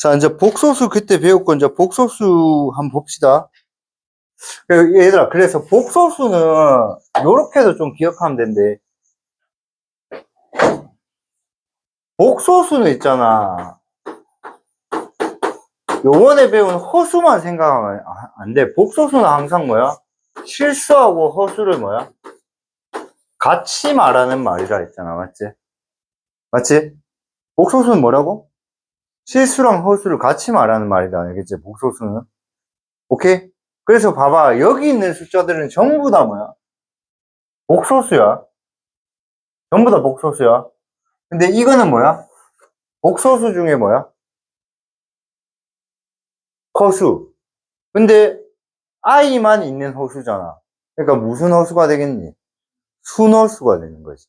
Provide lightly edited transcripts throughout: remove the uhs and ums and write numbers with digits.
자, 이제 복소수 그때 배웠고, 이제 복소수 한번 봅시다. 얘들아, 그래서 복소수는, 요렇게도 좀 기억하면 된대. 복소수는 있잖아. 요번에 배운 허수만 생각하면 안 돼. 복소수는 항상 뭐야? 실수하고 허수를 뭐야? 같이 말하는 말이라 했잖아. 맞지? 맞지? 복소수는 뭐라고? 실수랑 허수를 같이 말하는 말이다. 알겠지? 복소수는. 오케이? 그래서 봐봐. 여기 있는 숫자들은 전부 다 뭐야? 복소수야. 전부 다 복소수야. 근데 이거는 뭐야? 복소수 중에 뭐야? 허수. 근데 i만 있는 허수잖아. 그러니까 무슨 허수가 되겠니? 순허수가 되는 거지.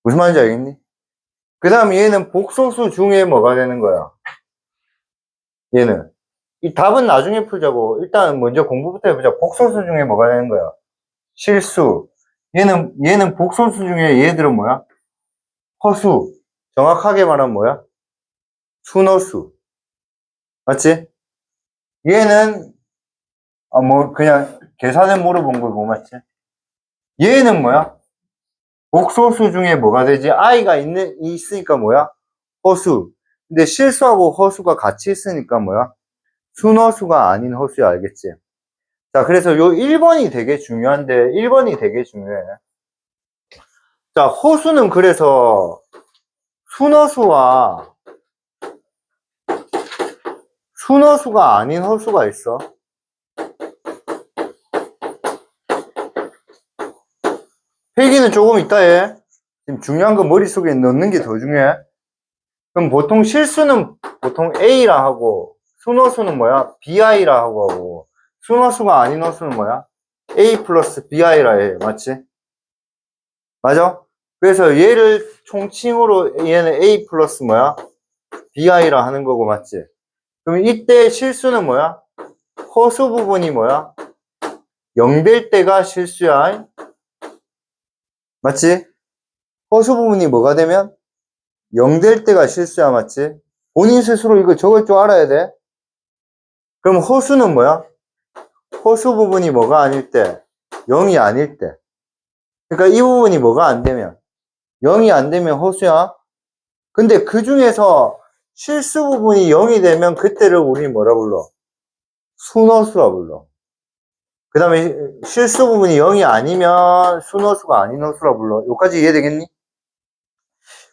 무슨 말인지 알겠니? 그 다음 얘는 복소수 중에 뭐가 되는 거야? 얘는. 이 답은 나중에 풀자고. 일단 먼저 공부부터 해보자. 복소수 중에 뭐가 되는 거야? 실수. 얘는 복소수 중에 얘들은 뭐야? 허수. 정확하게 말하면 뭐야? 순허수. 맞지? 얘는, 그냥 계산을 물어본 거고, 맞지? 얘는 뭐야? 복소수 중에 뭐가 되지? i가 있으니까 뭐야? 허수. 근데 실수하고 허수가 같이 있으니까 뭐야? 순허수가 아닌 허수야, 알겠지? 자, 그래서 요 1번이 되게 중요한데, 1번이 되게 중요해. 자, 허수는 그래서 순허수와 순허수가 아닌 허수가 있어. 필기는 조금 이따 해. 지금 중요한 거 머릿속에 넣는 게 더 중요해. 그럼 보통 실수는 보통 A라 하고, 순허수는 뭐야? BI라 하고, 순허수가 아닌 허수는 뭐야? A 플러스 BI라 해. 맞지? 맞아? 그래서 얘를 총칭으로 얘는 A 플러스 뭐야? BI라 하는 거고, 맞지? 그럼 이때 실수는 뭐야? 허수 부분이 뭐야? 0 될 때가 실수야. 맞지? 허수 부분이 뭐가 되면? 0 될 때가 실수야. 맞지? 본인 스스로 이거 적을 줄 알아야 돼. 그럼 허수는 뭐야? 허수 부분이 뭐가 아닐 때? 0이 아닐 때. 그러니까 이 부분이 뭐가 안 되면? 0이 안 되면 허수야. 근데 그 중에서 실수 부분이 0이 되면 그때를 우리 뭐라 불러? 순허수라 불러. 그 다음에 실수 부분이 0이 아니면 순허수가 아닌 허수라 불러. 여기까지 이해되겠니?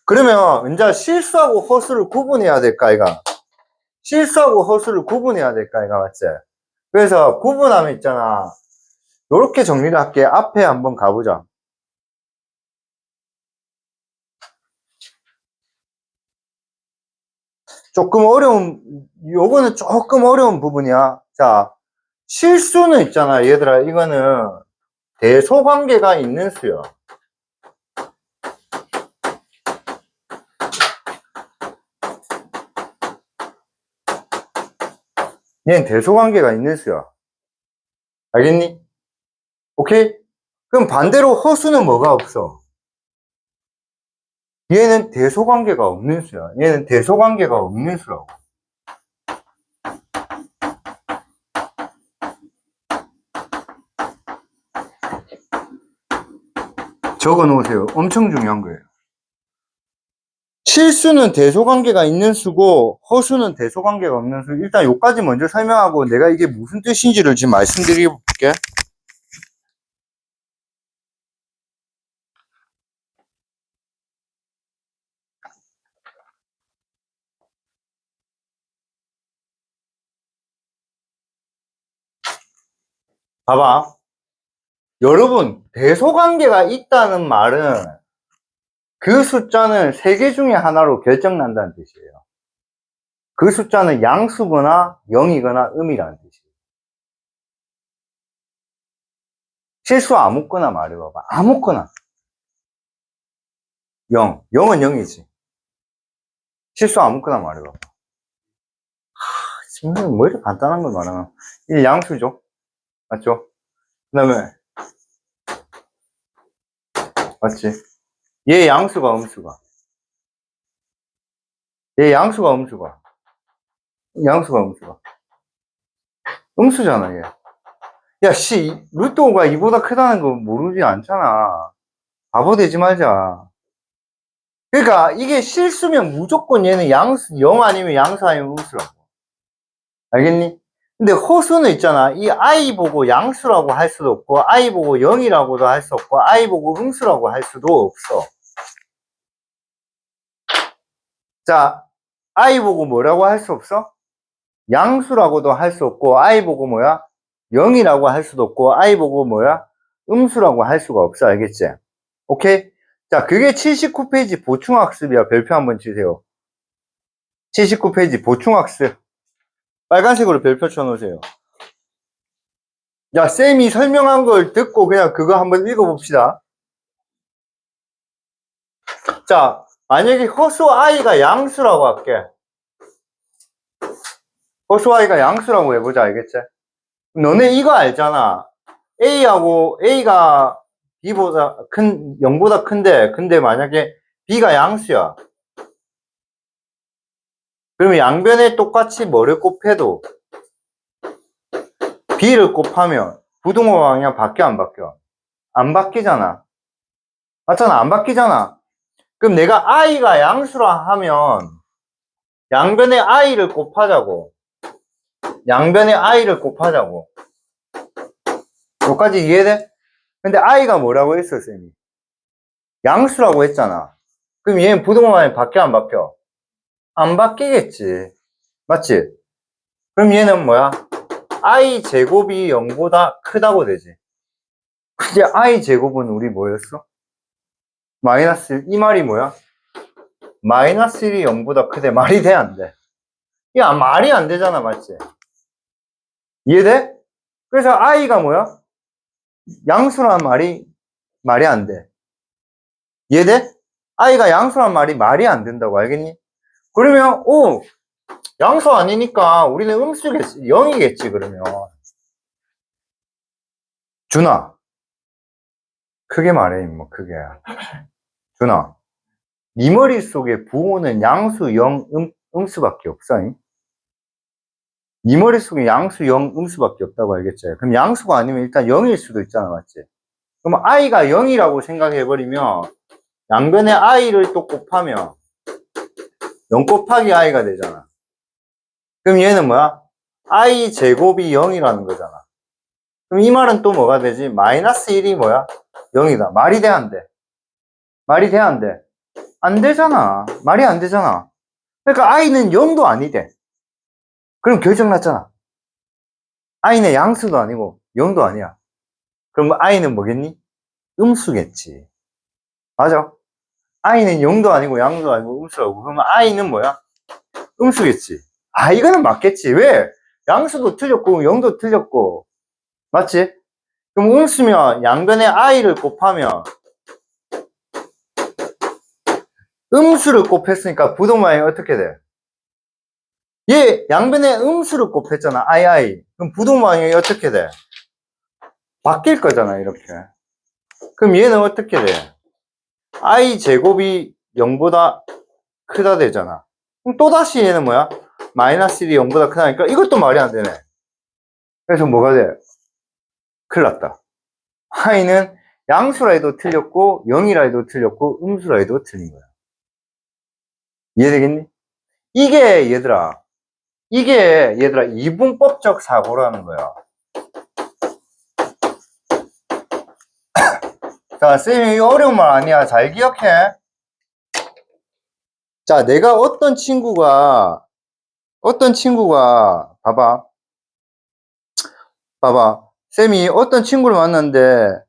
그러면 이제 실수하고 허수를 구분해야 될까, 이가? 실수하고 허수를 구분해야 될까, 이가? 맞지? 그래서 구분하면 있잖아. 요렇게 정리를 할게. 앞에 한번 가보자. 요거는 조금 어려운 부분이야. 자, 실수는 있잖아. 얘들아, 이거는 대소관계가 있는 수야. 얘는 대소관계가 있는 수야. 알겠니? 오케이? 그럼 반대로 허수는 뭐가 없어? 얘는 대소관계가 없는 수야. 얘는 대소관계가 없는 수라고. 적어 놓으세요. 엄청 중요한 거예요. 실수는 대소관계가 있는 수고 허수는 대소관계가 없는 수. 일단 요까지 먼저 설명하고 내가 이게 무슨 뜻인지를 지금 말씀드려 볼게. 봐봐. 여러분, 대소관계가 있다는 말은 그 숫자는 세 개 중에 하나로 결정난다는 뜻이에요. 그 숫자는 양수거나 0이거나 음이라는 뜻이에요. 실수 아무거나 말해봐봐. 아무거나. 0. 0은 0이지. 실수 아무거나 말해봐봐. 지금 뭐 이렇게 간단한 걸 말하면. 이 양수죠. 맞죠? 그 다음에, 맞지? 얘 양수가 음수가. 얘 양수가 음수가. 양수가 음수가. 음수잖아, 얘. 야, 루트 5가 2보다 크다는 거 모르지 않잖아. 바보 되지 말자. 그러니까 이게 실수면 무조건 얘는 양수, 0 아니면 양수 아니면 음수라고. 알겠니? 근데 호수는 있잖아. 이 I 보고 양수라고 할 수도 없고, I 보고 0이라고도 할 수 없고, I 보고 음수라고 할 수도 없어. 자, I 보고 뭐라고 할 수 없어? 양수라고도 할 수 없고, I 보고 뭐야? 0이라고 할 수도 없고, I 보고 뭐야? 음수라고 할 수가 없어. 알겠지? 오케이? 자, 그게 79페이지 보충학습이야. 별표 한번 치세요. 79페이지 보충학습. 빨간색으로 별표 쳐놓으세요. 야, 쌤이 설명한 걸 듣고 그냥 그거 한번 읽어봅시다. 자, 만약에 허수 i가 양수라고 할게. 허수 i가 양수라고 해보자. 알겠지? 너네 이거 알잖아. A가 B보다 0보다 큰데, 근데 만약에 B가 양수야. 그러면 양변에 똑같이 뭐를 곱해도 B를 곱하면 부등호 방향 바뀌어, 안 바뀌어? 안 바뀌잖아. 맞잖아, 안 바뀌잖아. 그럼 내가 i가 양수라 하면 양변에 i를 곱하자고. 양변에 i를 곱하자고. 여기까지 이해돼? 근데 i가 뭐라고 했어, 쌤이? 양수라고 했잖아. 그럼 얘는 부등호 방향 바뀌어, 안 바뀌어? 안 바뀌겠지. 맞지? 그럼 얘는 뭐야? i 제곱이 0보다 크다고 되지. 근데 i 제곱은 우리 뭐였어? 마이너스 1. 이 말이 뭐야? 마이너스 1이 0보다 크대. 말이 돼, 안 돼? 야, 말이 안 되잖아, 맞지? 이해돼? 그래서 i가 뭐야? 양수란 말이 안 돼. 이해돼? i가 양수란 말이 안 된다고, 알겠니? 그러면 양수 아니니까 우리는 음수겠지. 0이겠지, 그러면. 준아, 크게 말해, 임마, 크게. 준아, 네 머릿속에 부호는 양수 0 음수밖에 없어. 네 머릿속에 양수 0 음수밖에 없다고 알겠지? 그럼 양수가 아니면 일단 0일 수도 있잖아, 맞지? 그럼 i가 0이라고 생각해버리면 양변에 i를 또 곱하면 0 곱하기 i가 되잖아. 그럼 얘는 뭐야? i 제곱이 0이라는 거잖아. 그럼 이 말은 또 뭐가 되지? 마이너스 1이 뭐야? 0이다. 말이 돼, 안 돼? 말이 돼, 안 돼? 안 되잖아. 말이 안 되잖아. 그러니까 i는 0도 아니대. 그럼 결정 났잖아. i는 양수도 아니고 0도 아니야. 그럼 i는 뭐겠니? 음수겠지. 맞아? i는 0도 아니고 양도 아니고 음수라고. 그러면 i는 뭐야? 음수겠지. 아, 이거는 맞겠지. 왜? 양수도 틀렸고 0도 틀렸고. 맞지? 그럼 음수면 양변에 i를 곱하면 음수를 곱했으니까 부동방이 어떻게 돼? 얘 양변에 음수를 곱했잖아. i. 그럼 부동방이 어떻게 돼? 바뀔 거잖아, 이렇게. 그럼 얘는 어떻게 돼? i 제곱이 0보다 크다 되잖아. 그럼 또다시 얘는 뭐야? 마이너스 1이 0보다 크다니까 이것도 말이 안 되네. 그래서 뭐가 돼? 큰일 났다. i는 양수라 해도 틀렸고 0이라 해도 틀렸고 음수라 해도 틀린 거야. 이해되겠니? 이게 얘들아 이분법적 사고라는 거야. 자, 쌤이 어려운 말 아니야. 잘 기억해. 자, 내가 어떤 친구가 봐봐. 쌤이 어떤 친구를 만났는데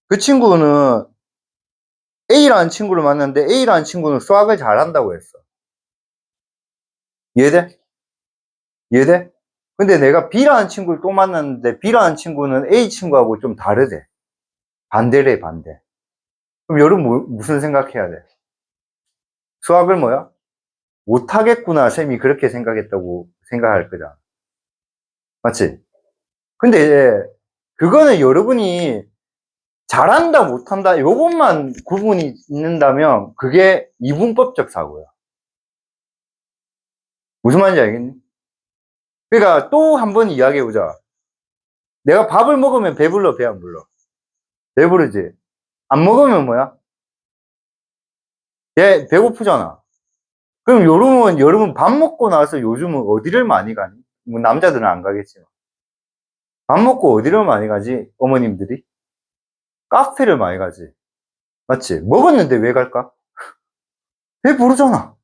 그 친구는 A라는 친구를 만났는데 A라는 친구는 수학을 잘한다고 했어. 이해돼? 이해돼? 근데 내가 B라는 친구를 또 만났는데 B라는 친구는 A 친구하고 좀 다르대. 반대래, 반대. 그럼 여러분 무슨 생각해야 돼? 수학을 뭐야? 못하겠구나, 쌤이 그렇게 생각했다고 생각할 거잖아. 맞지? 근데 그거는 여러분이 잘한다, 못한다, 요것만 구분이 있는다면 그게 이분법적 사고야. 무슨 말인지 알겠니? 그러니까 또 한 번 이야기해보자. 내가 밥을 먹으면 배불러, 배 안 불러? 배부르지. 안 먹으면 뭐야? 배고프잖아. 그럼 여러분 밥 먹고 나서 요즘은 어디를 많이 가니? 뭐 남자들은 안 가겠지만. 밥 먹고 어디를 많이 가지? 어머님들이? 카페를 많이 가지. 맞지? 먹었는데 왜 갈까? 배부르잖아.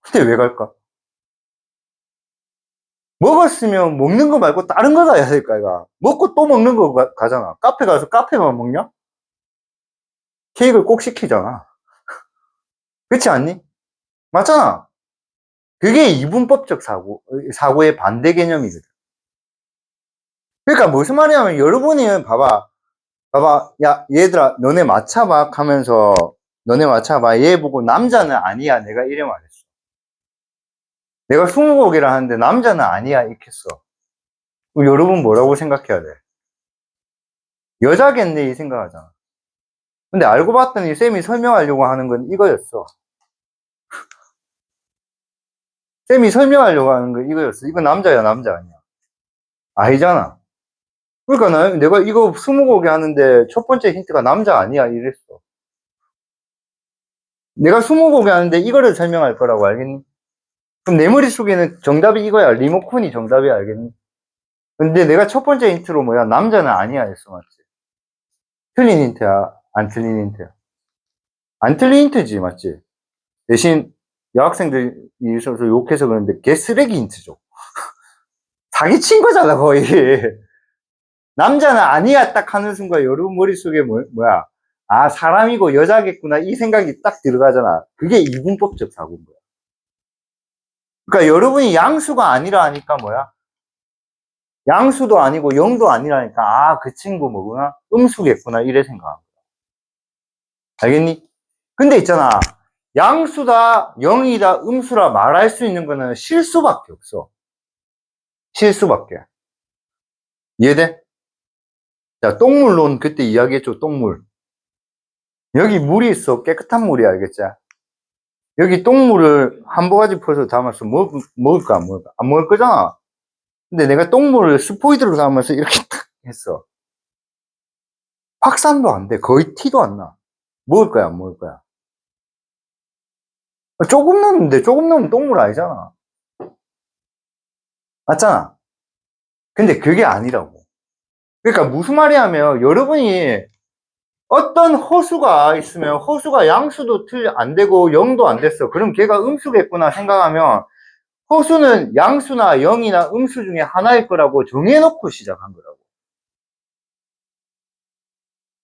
근데 왜 갈까? 먹었으면 먹는 거 말고 다른 거 가야 될까, 이가. 먹고 또 먹는 거 가잖아. 카페 가서 카페만 먹냐? 케이크를 꼭 시키잖아. 그렇지 않니? 맞잖아. 그게 이분법적 사고의 반대 개념이거든. 그러니까 무슨 말이냐면 여러분이 봐봐. 야, 얘들아, 너네 맞춰봐 하면서 너네 맞춰봐. 얘 보고 남자는 아니야. 내가 이래 말했어. 내가 스무고개를 하는데 남자는 아니야. 이렇게 했어. 그럼 여러분 뭐라고 생각해야 돼? 여자겠네 이 생각하잖아. 근데 알고 봤더니 쌤이 설명하려고 하는 건 이거였어. 쌤이 설명하려고 하는 건 이거였어. 이거 남자야, 남자 아니야. 아니잖아. 그러니까 내가 이거 스무고개 하는데 첫 번째 힌트가 남자 아니야 이랬어. 내가 스무고개 하는데 이거를 설명할 거라고 알겠니? 그럼 내 머릿속에는 정답이 이거야. 리모컨이 정답이야, 알겠니? 근데 내가 첫 번째 힌트로 뭐야? 남자는 아니야 했어, 맞지? 틀린 힌트야? 안 틀린 힌트야? 안 틀린 힌트지, 맞지? 대신 여학생들이 있어서 욕해서 그러는데 개 쓰레기 힌트 죠 사기친 거잖아, 거의. 남자는 아니야 딱 하는 순간 여러분 머릿속에 뭐야? 아, 사람이고 여자겠구나 이 생각이 딱 들어가잖아. 그게 이분법적 사고인 거야. 그러니까 여러분이 양수가 아니라 하니까 뭐야? 양수도 아니고 영도 아니라니까 아, 그 친구 뭐구나? 음수겠구나 이래 생각한 거야. 알겠니? 근데 있잖아. 양수다, 영이다, 음수라 말할 수 있는 거는 실수밖에 없어. 실수밖에. 이해돼? 자, 똥물론 그때 이야기했죠, 똥물. 여기 물이 있어. 깨끗한 물이 알겠지? 여기 똥물을 한 바가지 퍼서 담아서 먹을까, 안 먹을까? 안 먹을 거잖아. 근데 내가 똥물을 스포이드로 담아서 이렇게 탁 했어. 확산도 안 돼. 거의 티도 안 나. 먹을 거야, 안 먹을 거야? 조금 넣는데, 조금 넣으면 똥물 아니잖아. 맞잖아. 근데 그게 아니라고. 그러니까 무슨 말이냐면, 여러분이 어떤 허수가 있으면, 허수가 양수도 안 되고, 영도 안 됐어. 그럼 걔가 음수겠구나 생각하면, 허수는 양수나 영이나 음수 중에 하나일 거라고 정해놓고 시작한 거라고.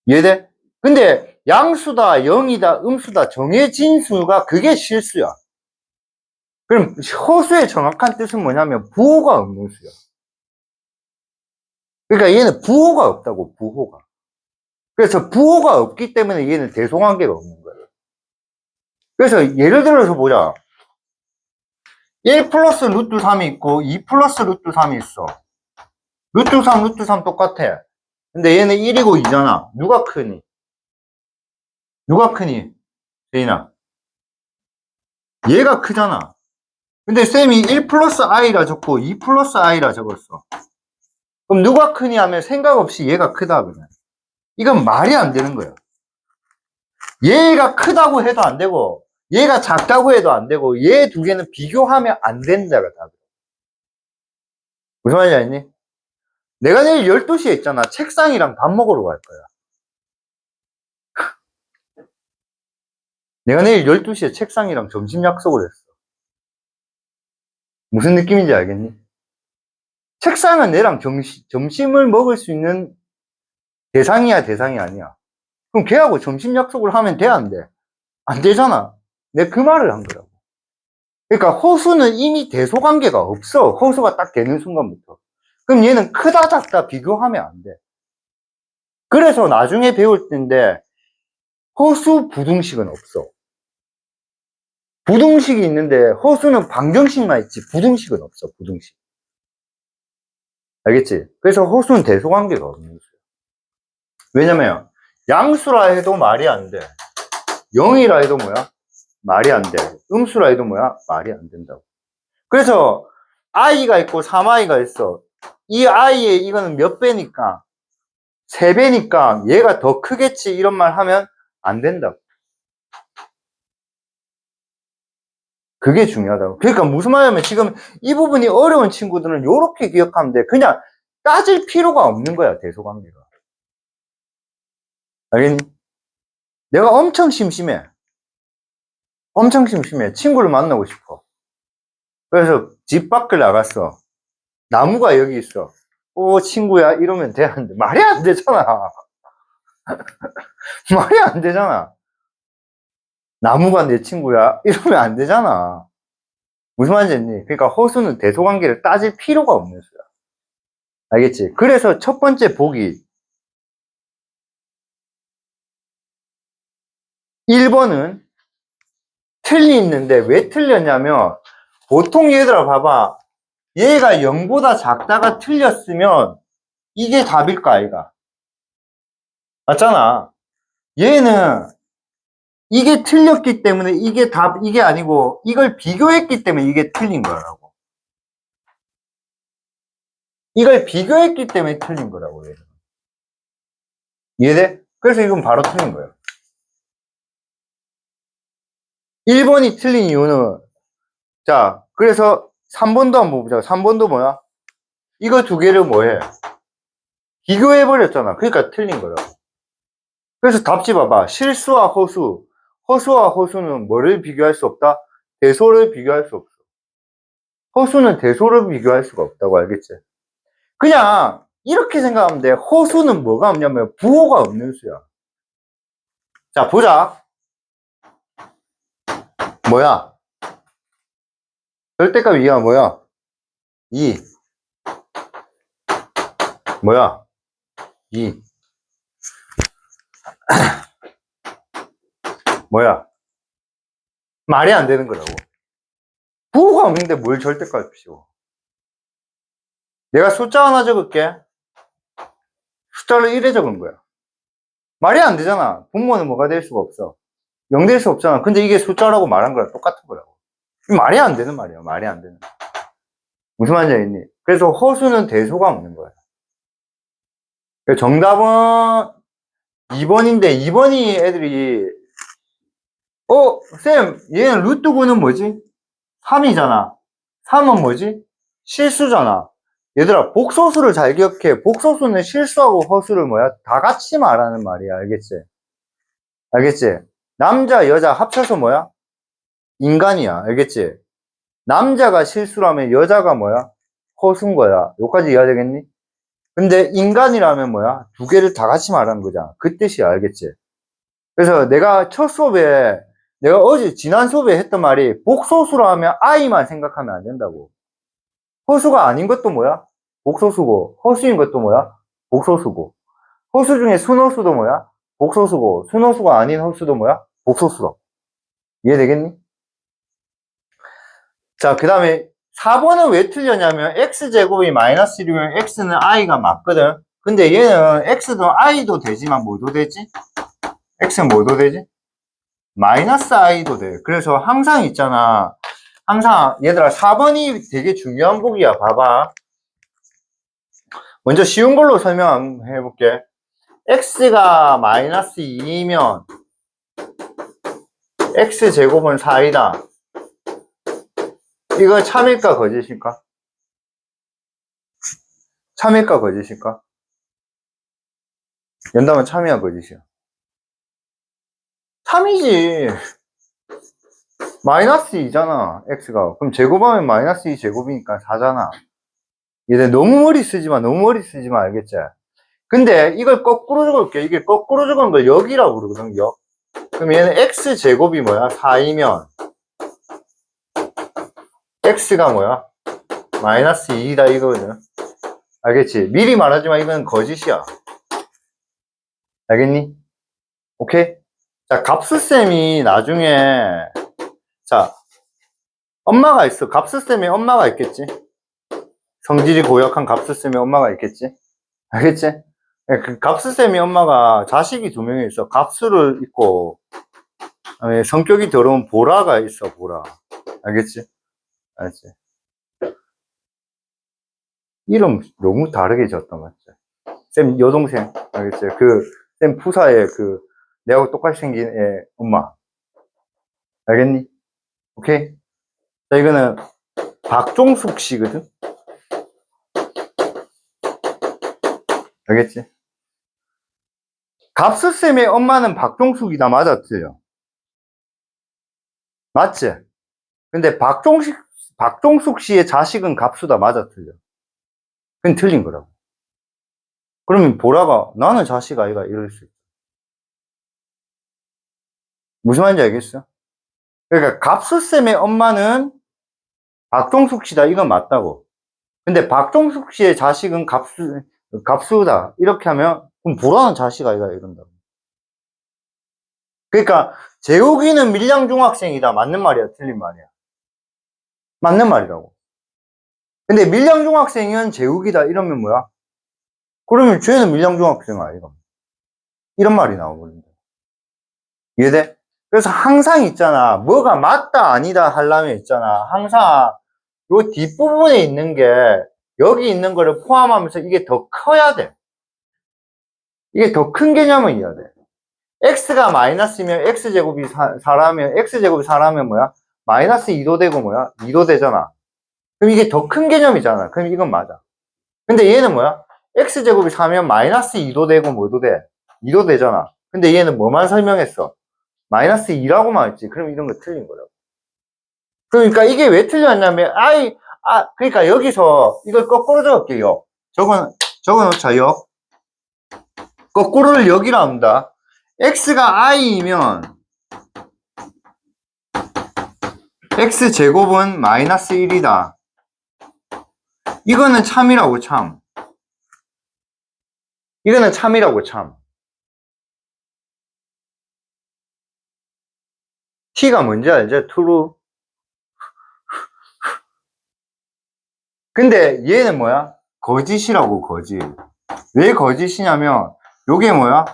이해돼? 근데 양수다, 영이다, 음수다 정해진 수가 그게 실수야. 그럼 허수의 정확한 뜻은 뭐냐면 부호가 없는 수야. 그러니까 얘는 부호가 없다고, 부호가. 그래서 부호가 없기 때문에 얘는 대소관계가 없는 거예요. 그래서 예를 들어서 보자. 1 플러스 루트 3이 있고 2 플러스 루트 3이 있어. 루트 3, 루트 3 똑같아. 근데 얘는 1이고 2잖아. 누가 크니? 누가 크니? 세인아. 얘가 크잖아. 근데 쌤이 1 플러스 i라 적고 2 플러스 i라 적었어. 그럼 누가 크니 하면 생각 없이 얘가 크다 그래. 이건 말이 안 되는 거야. 얘가 크다고 해도 안 되고 얘가 작다고 해도 안 되고 얘 두 개는 비교하면 안 된다가 답이야. 무슨 말인지 알니? 내가 내일 12시에 있잖아. 책상이랑 밥 먹으러 갈 거야. 내가 내일 12시에 책상이랑 점심 약속을 했어. 무슨 느낌인지 알겠니? 책상은 내랑 점심을 먹을 수 있는 대상이야, 대상이 아니야. 그럼 걔하고 점심 약속을 하면 돼, 안 돼? 안 되잖아. 내가 그 말을 한 거라고. 그러니까 호수는 이미 대소관계가 없어. 호수가 딱 되는 순간부터. 그럼 얘는 크다 작다 비교하면 안 돼. 그래서 나중에 배울 텐데 호수 부등식은 없어. 부등식이 있는데 호수는 방정식만 있지 부등식은 없어. 부등식. 알겠지? 그래서 호수는 대소관계가 없는 거야. 왜냐면 양수라 해도 말이 안 돼. 0이라 해도 뭐야? 말이 안 돼. 음수라 해도 뭐야? 말이 안 된다고. 그래서 i가 있고 3i가 있어. 이 i의 이거는 몇 배니까? 3배니까 얘가 더 크겠지. 이런 말 하면 안 된다고. 그게 중요하다고. 그러니까 무슨 말이냐면 지금 이 부분이 어려운 친구들은 이렇게 기억하면 돼. 그냥 따질 필요가 없는 거야, 대소관계가. 알겠니? 내가 엄청 심심해. 엄청 심심해. 친구를 만나고 싶어. 그래서 집 밖을 나갔어. 나무가 여기 있어. 오, 친구야. 이러면 돼. 안 돼? 말이 안 되잖아. 말이 안 되잖아. 나무가 내 친구야. 이러면 안 되잖아. 무슨 말인지 알니? 그러니까 호수는 대소관계를 따질 필요가 없는 수야. 알겠지? 그래서 첫 번째 보기 1번은 틀리 있는데 왜 틀렸냐면 보통 얘들아 봐봐. 얘가 0보다 작다가 틀렸으면 이게 답일까 아이가? 맞잖아. 얘는 이게 틀렸기 때문에 이게 이게 아니고 이걸 비교했기 때문에 이게 틀린 거라고. 이걸 비교했기 때문에 틀린 거라고. 얘는. 이해돼? 그래서 이건 바로 틀린 거예요. 1번이 틀린 이유는 자, 그래서 3번도 한번 보자. 3번도 뭐야? 이거 두 개를 뭐해? 비교해버렸잖아. 그러니까 틀린 거라고. 그래서 답지 봐봐. 실수와 허수. 허수와 허수는 뭐를 비교할 수 없다? 대소를 비교할 수 없어. 허수는 대소를 비교할 수가 없다고 알겠지? 그냥 이렇게 생각하면 돼. 허수는 뭐가 없냐면 부호가 없는 수야. 자, 보자. 뭐야? 절대값 2가 뭐야? 2. 뭐야? 2. 뭐야? 말이 안 되는 거라고. 부호가 없는데 뭘 절대값 씌워? 내가 숫자 하나 적을게. 숫자를 1에 적은 거야. 말이 안 되잖아. 분모는 뭐가 될 수가 없어. 0 될 수 없잖아. 근데 이게 숫자라고 말한 거랑 똑같은 거라고. 말이 안 되는 말이야. 말이 안 되는. 무슨 말인지 알겠니? 그래서 허수는 대소가 없는 거야. 정답은 2번인데 2번이 애들이 쌤, 얘는 루트 9는 뭐지? 3이잖아. 3은 뭐지? 실수잖아. 얘들아, 복소수를 잘 기억해. 복소수는 실수하고 허수를 뭐야? 다 같이 말하는 말이야. 알겠지? 알겠지? 남자, 여자 합쳐서 뭐야? 인간이야. 알겠지? 남자가 실수라면 여자가 뭐야? 허수인 거야. 여기까지 이해가 되겠니? 근데 인간이라면 뭐야? 두 개를 다 같이 말하는 거잖아. 그 뜻이야. 알겠지? 그래서 내가 첫 수업에, 내가 어제 지난 수업에 했던 말이 복소수라 하면 아이만 생각하면 안 된다고. 허수가 아닌 것도 뭐야? 복소수고, 허수인 것도 뭐야? 복소수고. 허수 중에 순허수도 뭐야? 복소수고, 순허수가 아닌 허수도 뭐야? 복소수로. 이해되겠니? 자, 그 다음에 4번은 왜 틀렸냐면 x제곱이 마이너스 1이면 x는 i가 맞거든. 근데 얘는 x도 i도 되지만 뭐도 되지? x는 뭐도 되지? 마이너스 i도 돼. 그래서 항상 있잖아. 항상 얘들아 4번이 되게 중요한 복이야. 봐봐. 먼저 쉬운 걸로 설명해 볼게. x가 마이너스 2이면 x제곱은 4이다. 이거 참일까 거짓일까? 참일까 거짓일까? 연다면 참이야 거짓이야? 참이지. 마이너스 2잖아 x가. 그럼 제곱하면 마이너스 2 제곱이니까 4잖아. 얘네 너무 머리 쓰지 마. 너무 머리 쓰지 마. 알겠지? 근데 이걸 거꾸로 적을게. 이게 거꾸로 적은 걸 역이라고 그러거든. 역. 그럼 얘는 x제곱이 뭐야? 4이면 x가 뭐야? 마이너스 2다 이거거든. 알겠지? 미리 말하지만 이건 거짓이야. 알겠니? 오케이? 자, 값수쌤이 나중에, 자, 엄마가 있어. 값수쌤이 엄마가 있겠지? 성질이 고약한 값수쌤이 엄마가 있겠지? 알겠지? 그 값수쌤이 엄마가 자식이 2명이 있어. 값수를 있고, 성격이 더러운 보라가 있어, 보라. 알겠지? 알겠지? 이름 너무 다르게 지었단 맞지? 쌤 여동생 알겠지? 쌤 푸사의 내하고 똑같이 생긴 애 엄마 알겠니? 오케이? 자 이거는 박종숙 씨거든? 알겠지? 갑수쌤의 엄마는 박종숙이다. 맞아 틀려? 맞지? 근데 박종숙 씨의 자식은 갑수다. 맞아 틀려? 그건 틀린 거라고. 그러면 보라가 나는 자식 아이가 이럴 수 있어. 무슨 말인지 알겠어? 그러니까 갑수쌤의 엄마는 박종숙 씨다. 이건 맞다고. 근데 박종숙 씨의 자식은 갑수다. 이렇게 하면 그럼 보라는 자식 아이가 이런다고. 그러니까 재욱이는 밀양중학생이다. 맞는 말이야? 틀린 말이야? 맞는 말이라고. 근데 밀양중학생은 재욱이다. 이러면 뭐야? 그러면 쟤는 밀양중학생 아이가. 이런 말이 나오거든요. 이해돼? 그래서 항상 있잖아. 뭐가 맞다 아니다 하려면 있잖아. 항상 요 뒷부분에 있는 게 여기 있는 거를 포함하면서 이게 더 커야 돼. 이게 더 큰 개념을 이해해야 돼. x가 마이너스면 x제곱이 4라면 x제곱이 4라면 뭐야? 마이너스 2도 되고 뭐야? 2도 되잖아. 그럼 이게 더 큰 개념이잖아. 그럼 이건 맞아. 근데 얘는 뭐야? x제곱이 4면 마이너스 2도 되고 뭐도 돼? 2도 되잖아. 근데 얘는 뭐만 설명했어? 마이너스 2라고만 했지. 그럼 이런 거 틀린 거라고. 그러니까 이게 왜 틀렸냐면 그러니까 여기서 이걸 거꾸로 적을게요. 적어놓자요. 거꾸로를 여기로 합니다. x가 i이면 x제곱은 마이너스 1이다. 이거는 참이라고 참. 이거는 참이라고 참. t가 뭔지 알죠? true. 근데 얘는 뭐야? 거짓이라고 거짓. 왜 거짓이냐면 요게 뭐야?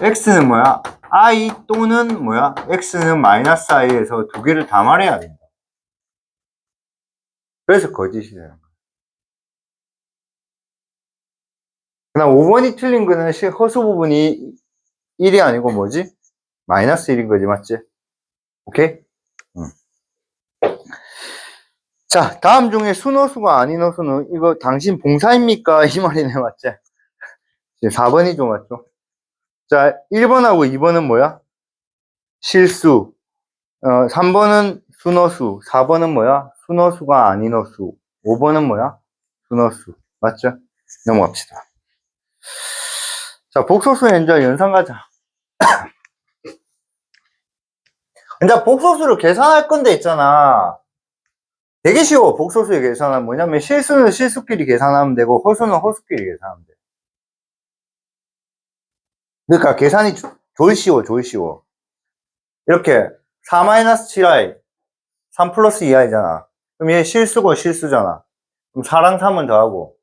x는 뭐야? i 또는 뭐야? x는 마이너스 i에서 두 개를 다 말해야 된다. 그래서 거짓이 되는 거야. 그다음 5번이 틀린 거는 허수 부분이 1이 아니고 뭐지? 마이너스 1인 거지, 맞지? 오케이? 응. 자, 다음 중에 순호수가 아닌 호수는 이거 당신 봉사입니까? 이 말이네, 맞지? 4번이죠, 맞죠? 자, 1번하고 2번은 뭐야? 실수. 3번은 순호수. 4번은 뭐야? 순호수가 아닌 호수. 5번은 뭐야? 순호수. 맞죠? 넘어갑시다. 자, 복소수 이제 연산 가자. 이제 복소수를 계산할 건데 있잖아. 되게 쉬워. 복소수의 계산은 뭐냐면 실수는 실수끼리 계산하면 되고 호수는 호수끼리 계산하면 돼. 그러니까 계산이 졸 쉬워. 이렇게 4-7i 3 플러스 2i잖아. 그럼 얘 실수고 실수잖아. 그럼 4랑 3은 더하고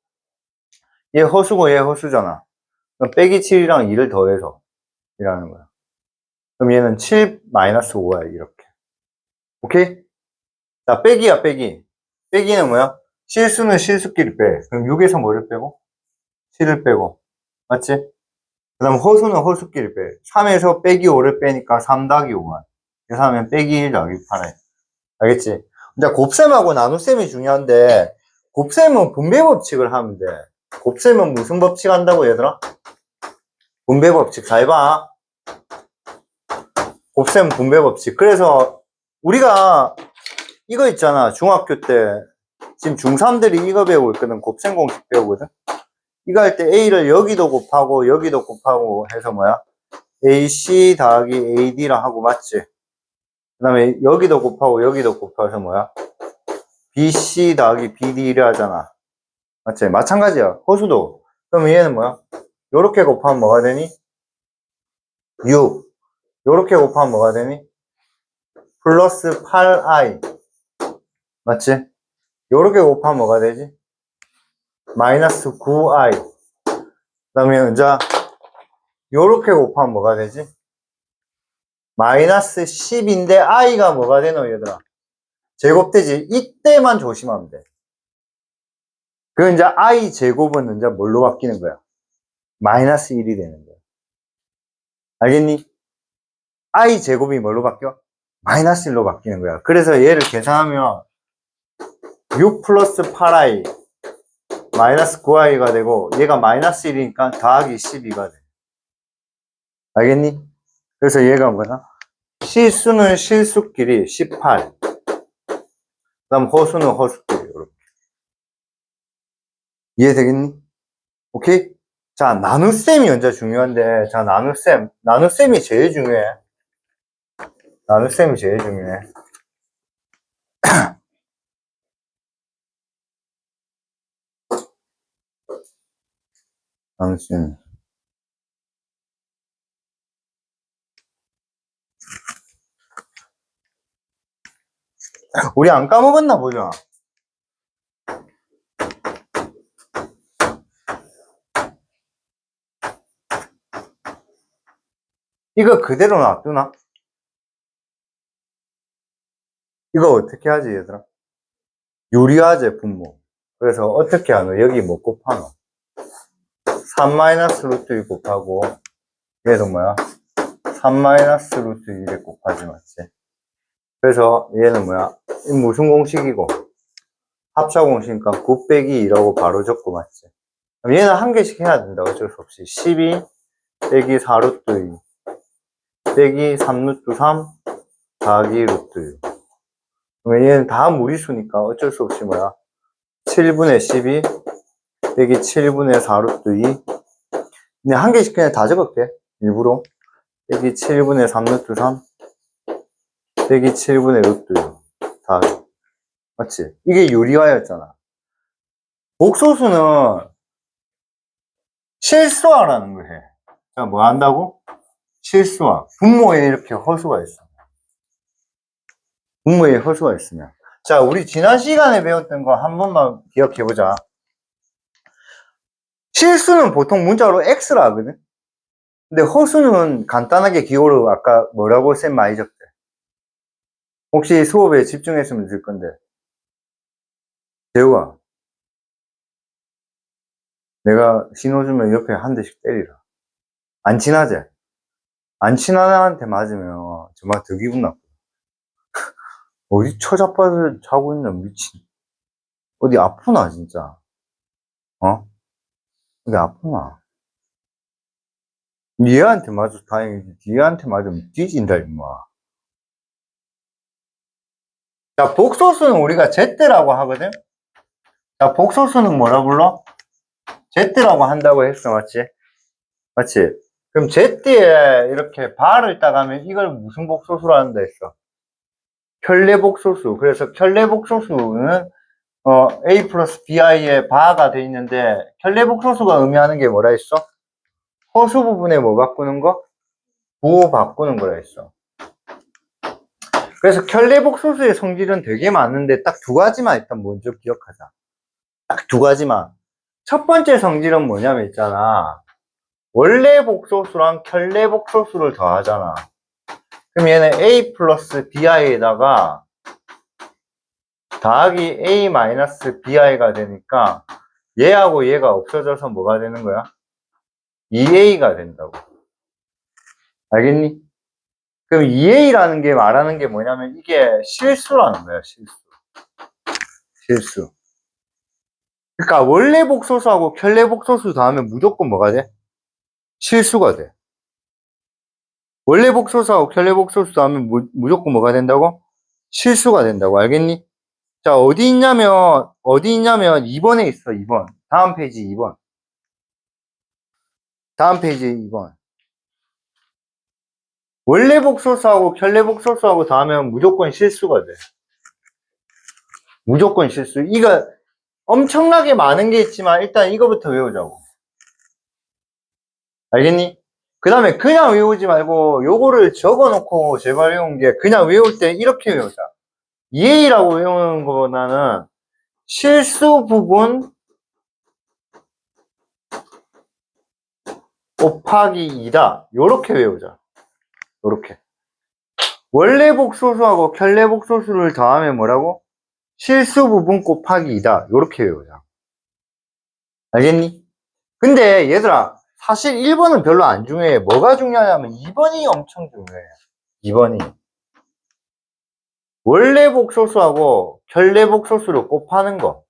얘 허수고 얘 허수잖아. 그럼 빼기 7이랑 2를 더해서 이라는 거야. 그럼 얘는 7 마이너스 5야 이렇게. 오케이? 자, 빼기야 빼기. 빼기는 뭐야? 실수는 실수끼리 빼. 그럼 6에서 뭐를 빼고? 7을 빼고. 맞지? 그 다음 허수는 허수끼리 빼. 3에서 빼기 5를 빼니까 3 더하기 5만. 계산하면 빼기 1 더하기 8에. 알겠지? 이제 곱셈하고 나눗셈이 중요한데 곱셈은 분배 법칙을 하면 돼. 곱셈은 무슨 법칙 한다고 얘들아? 분배 법칙. 잘 봐. 곱셈 분배 법칙. 그래서 우리가 이거 있잖아. 중학교 때 지금 중3들이 이거 배우고 있거든. 곱셈 공식 배우거든. 이거 할 때 A를 여기도 곱하고 여기도 곱하고 해서 뭐야? AC 더하기 AD라 하고 맞지? 그 다음에 여기도 곱하고 여기도 곱해서 뭐야? BC 더하기 BD 이래 하잖아. 맞지? 마찬가지야. 호수도. 그러면 얘는 뭐야? 요렇게 곱하면 뭐가 되니? 6. 요렇게 곱하면 뭐가 되니? 플러스 8i. 맞지? 요렇게 곱하면 뭐가 되지? 마이너스 9i. 그 다음에 이제 요렇게 곱하면 뭐가 되지? 마이너스 10인데 i가 뭐가 되노 얘들아? 제곱되지. 이때만 조심하면 돼. 그 이제 I 제곱은 이제 뭘로 바뀌는 거야? 마이너스 1이 되는 거야. 알겠니? I 제곱이 뭘로 바뀌어? 마이너스 1로 바뀌는 거야. 그래서 얘를 계산하면 6 플러스 8i 마이너스 9i가 되고 얘가 마이너스 1이니까 더하기 12가 돼. 알겠니? 그래서 얘가 뭐야? 실수는 실수끼리 18. 그 다음 허수는 허수끼리 이렇게. 이해되겠니? 오케이? 자, 나눗셈이 먼저 중요한데, 자, 나눗셈이 제일 중요해. 나눗셈이 제일 중요해. 나눗셈. 우리 안 까먹었나 보자. 이거 그대로 놔두나? 이거 어떻게 하지, 얘들아? 유리화제 분모. 그래서 어떻게 하노? 여기 뭐 곱하노? 3 마이너스 루트 2 곱하고, 얘도 뭐야? 3 마이너스 루트 2를 곱하지, 맞지? 그래서 얘는 뭐야? 이 무슨 공식이고? 합차 공식이니까 9 빼기 2라고 바로 적고, 맞지? 그럼 얘는 한 개씩 해야 된다. 어쩔 수 없이. 12 빼기 4 루트 2 빼기 3 루트 3 더하기 루트 6. 그러면 얘는 다 무리수니까 어쩔 수 없이 뭐야? 7분의 12 빼기 7분의 4 루트 2. 근데 한 개씩 그냥 다 적을게. 일부러. 빼기 7분의 3 루트 3 빼기 7분의 루트 6. 다. 맞지? 이게 유리화였잖아. 복소수는 실수화라는 걸 해. 자, 뭐 한다고? 실수화. 분모에 이렇게 허수가 있어. 분모에 허수가 있으면. 자, 우리 지난 시간에 배웠던 거 한 번만 기억해보자. 실수는 보통 문자로 X라 하거든? 근데 허수는 간단하게 기호로 아까 뭐라고 쌤 많이 적대? 혹시 수업에 집중했으면 될 건데. 재우아, 내가 신호 주면 옆에 한 대씩 때리라. 안 친하지? 안 친한 애한테 맞으면 정말 더 기분 나빠. 어디 처자빠를 자고 있나, 미친. 어디 아프나, 진짜. 어? 어디 아프나. 얘한테 맞아서 다행이지. 얘한테 맞으면 뒤진다, 임마. 자, 복소수는 우리가 Z라고 하거든? 자, 복소수는 뭐라 불러? Z라고 한다고 했어, 맞지? 맞지? 그럼 Z에 이렇게 바를 따가면 이걸 무슨 복소수로 한다 했어? 켤레복소수. 그래서 켤레복소수는 A 플러스 BI에 바가 돼 있는데 켤레복소수가 의미하는 게 뭐라 했어? 허수 부분에 뭐 바꾸는 거? 부호 바꾸는 거라 했어. 그래서 켤레복소수의 성질은 되게 많은데 딱 두 가지만 일단 먼저 기억하자. 딱 두 가지만. 첫 번째 성질은 뭐냐면 있잖아. 원래 복소수랑 켤레 복소수를 더하잖아. 그럼 얘는 A 플러스 BI에다가 더하기 A 마이너스 BI가 되니까 얘하고 얘가 없어져서 뭐가 되는 거야? 2A가 된다고. 알겠니? 그럼 2A라는 게 말하는 게 뭐냐면 이게 실수라는 거야, 실수. 실수. 그러니까 원래 복소수하고 켤레 복소수 더하면 무조건 뭐가 돼? 실수가 돼. 원래 복소수하고 켤레 복소수 더하면 무조건 뭐가 된다고? 실수가 된다고. 알겠니? 자, 어디 있냐면 2번에 있어, 2번. 다음 페이지 2번. 다음 페이지 2번. 원래 복소수하고 켤레 복소수하고 더하면 무조건 실수가 돼. 무조건 실수. 이거 엄청나게 많은 게 있지만 일단 이거부터 외우자고. 알겠니? 그 다음에 그냥 외우지 말고 요거를 적어놓고 제발 외운 게 그냥 외울 때 이렇게 외우자. EA라고 외우는 것보다는 실수 부분 곱하기 2다. 요렇게 외우자. 요렇게. 원래 복소수하고 켤레 복소수를 더하면 뭐라고? 실수 부분 곱하기 2다. 요렇게 외우자. 알겠니? 근데 얘들아, 사실 1번은 별로 안 중요해. 뭐가 중요하냐면 2번이 엄청 중요해. 2번이. 원래 복소수하고 결례 복소수를 곱하는 거.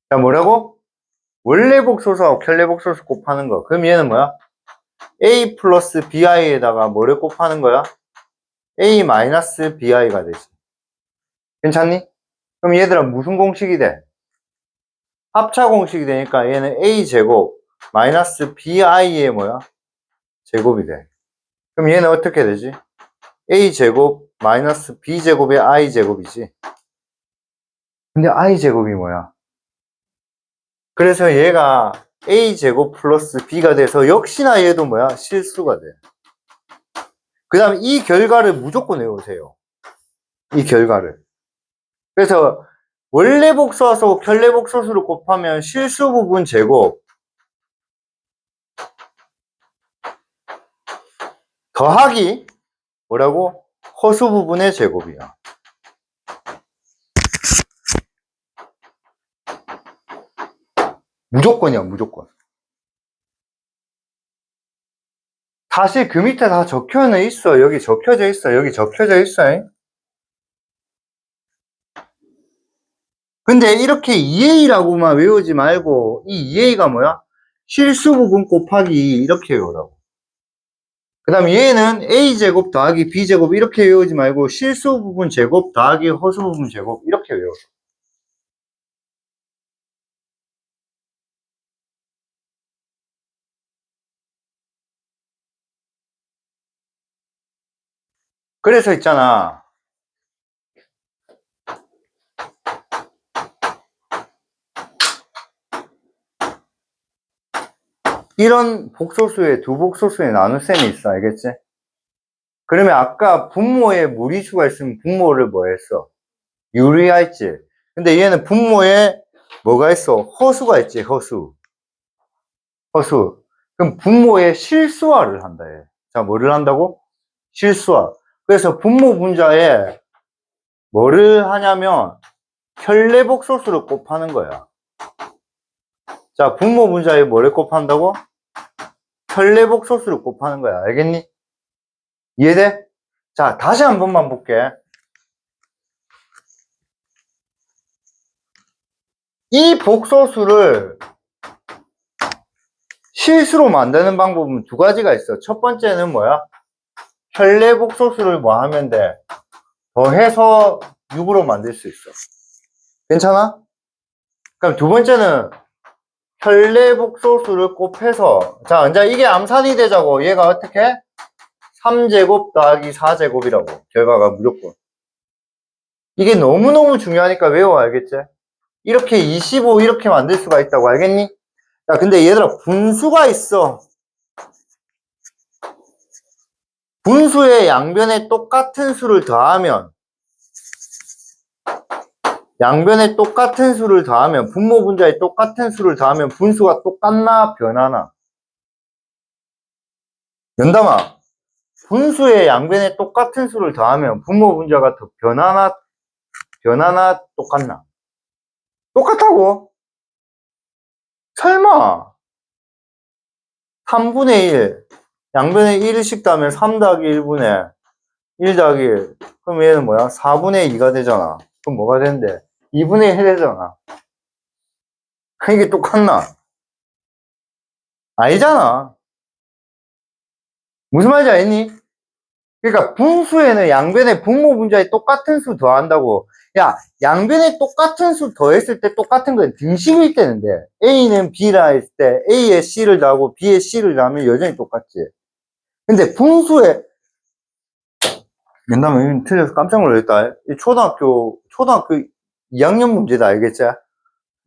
자, 뭐라고? 원래 복소수하고 결례 복소수 곱하는 거. 그럼 얘는 뭐야? a 플러스 bi에다가 뭐를 곱하는 거야? a 마이너스 bi가 되지. 괜찮니? 그럼 얘들아 무슨 공식이 돼? 합차 공식이 되니까 얘는 a 제곱 마이너스 bi의 뭐야? 제곱이 돼. 그럼 얘는 어떻게 되지? a 제곱 마이너스 b 제곱의 i 제곱이지. 근데 i 제곱이 뭐야? 그래서 얘가 a 제곱 플러스 b가 돼서 역시나 얘도 뭐야? 실수가 돼. 그 다음에 이 결과를 무조건 외우세요. 이 결과를. 그래서 원래 복소수, 결례 복소수를 곱하면 실수 부분 제곱 더하기 뭐라고? 허수 부분의 제곱이야. 무조건이야, 무조건. 사실 그 밑에 다 적혀져 있어. 여기 적혀져 있어. 여기 적혀져 있어. 근데 이렇게 2a라고만 외우지 말고 이 2a가 뭐야? 실수 부분 곱하기 이렇게 외우라고. 그 다음 얘는 a제곱 더하기 b제곱 이렇게 외우지 말고 실수 부분 제곱 더하기 허수 부분 제곱 이렇게 외워. 그래서 있잖아. 이런 복소수에 두 복소수에 나눌 셈이 있어. 알겠지? 그러면 아까 분모에 무리수가 있으면 분모를 뭐 했어? 유리했지. 근데 얘는 분모에 뭐가 있어? 허수가 있지. 허수. 허수. 그럼 분모에 실수화를 한다. 얘. 자, 뭐를 한다고? 실수화. 그래서 분모 분자에 뭐를 하냐면 혈례복소수를 곱하는 거야. 자, 분모 분자에 뭐를 곱한다고? 혈례복소수를 곱하는 거야. 알겠니? 이해돼? 자, 다시 한 번만 볼게. 이 복소수를 실수로 만드는 방법은 두 가지가 있어. 첫 번째는 뭐야? 혈례복소수를 뭐 하면 돼? 더해서 6으로 만들 수 있어. 괜찮아? 그럼 두 번째는 혈례복소수를 곱해서 자, 이제 이게 암산이 되자고 얘가 어떻게? 3제곱 더하기 4제곱이라고 결과가 무조건. 이게 너무너무 중요하니까 외워 알겠지? 이렇게 25 이렇게 만들 수가 있다고 알겠니? 자, 근데 얘들아 분수가 있어. 분수의 양변에 똑같은 수를 더하면 양변에 똑같은 수를 더하면 분모 분자에 똑같은 수를 더하면 분수가 똑같나 변하나? 연담아, 분수의 양변에 똑같은 수를 더하면 분모 분자가 더 변하나 똑같나? 똑같다고? 설마 3분의 1 양변에 1씩 더하면 3 더하기 1분의 1 더하기 1 그럼 얘는 뭐야? 4분의 2가 되잖아. 그럼 뭐가 되는데? 2분의 1 되잖아. 이게 똑같나? 아니잖아. 무슨 말인지 알겠니? 그러니까 분수에는 양변에 분모 분자에 똑같은 수 더한다고. 야, 양변에 똑같은 수 더했을 때 똑같은 건 등식일 때는데 A는 B라 했을 때 A에 C를 더하고 B에 C를 더하면 여전히 똑같지. 근데 분수에 옛날에 틀려서 깜짝 놀랐다. 이 초등학교 2학년 문제다 알겠지?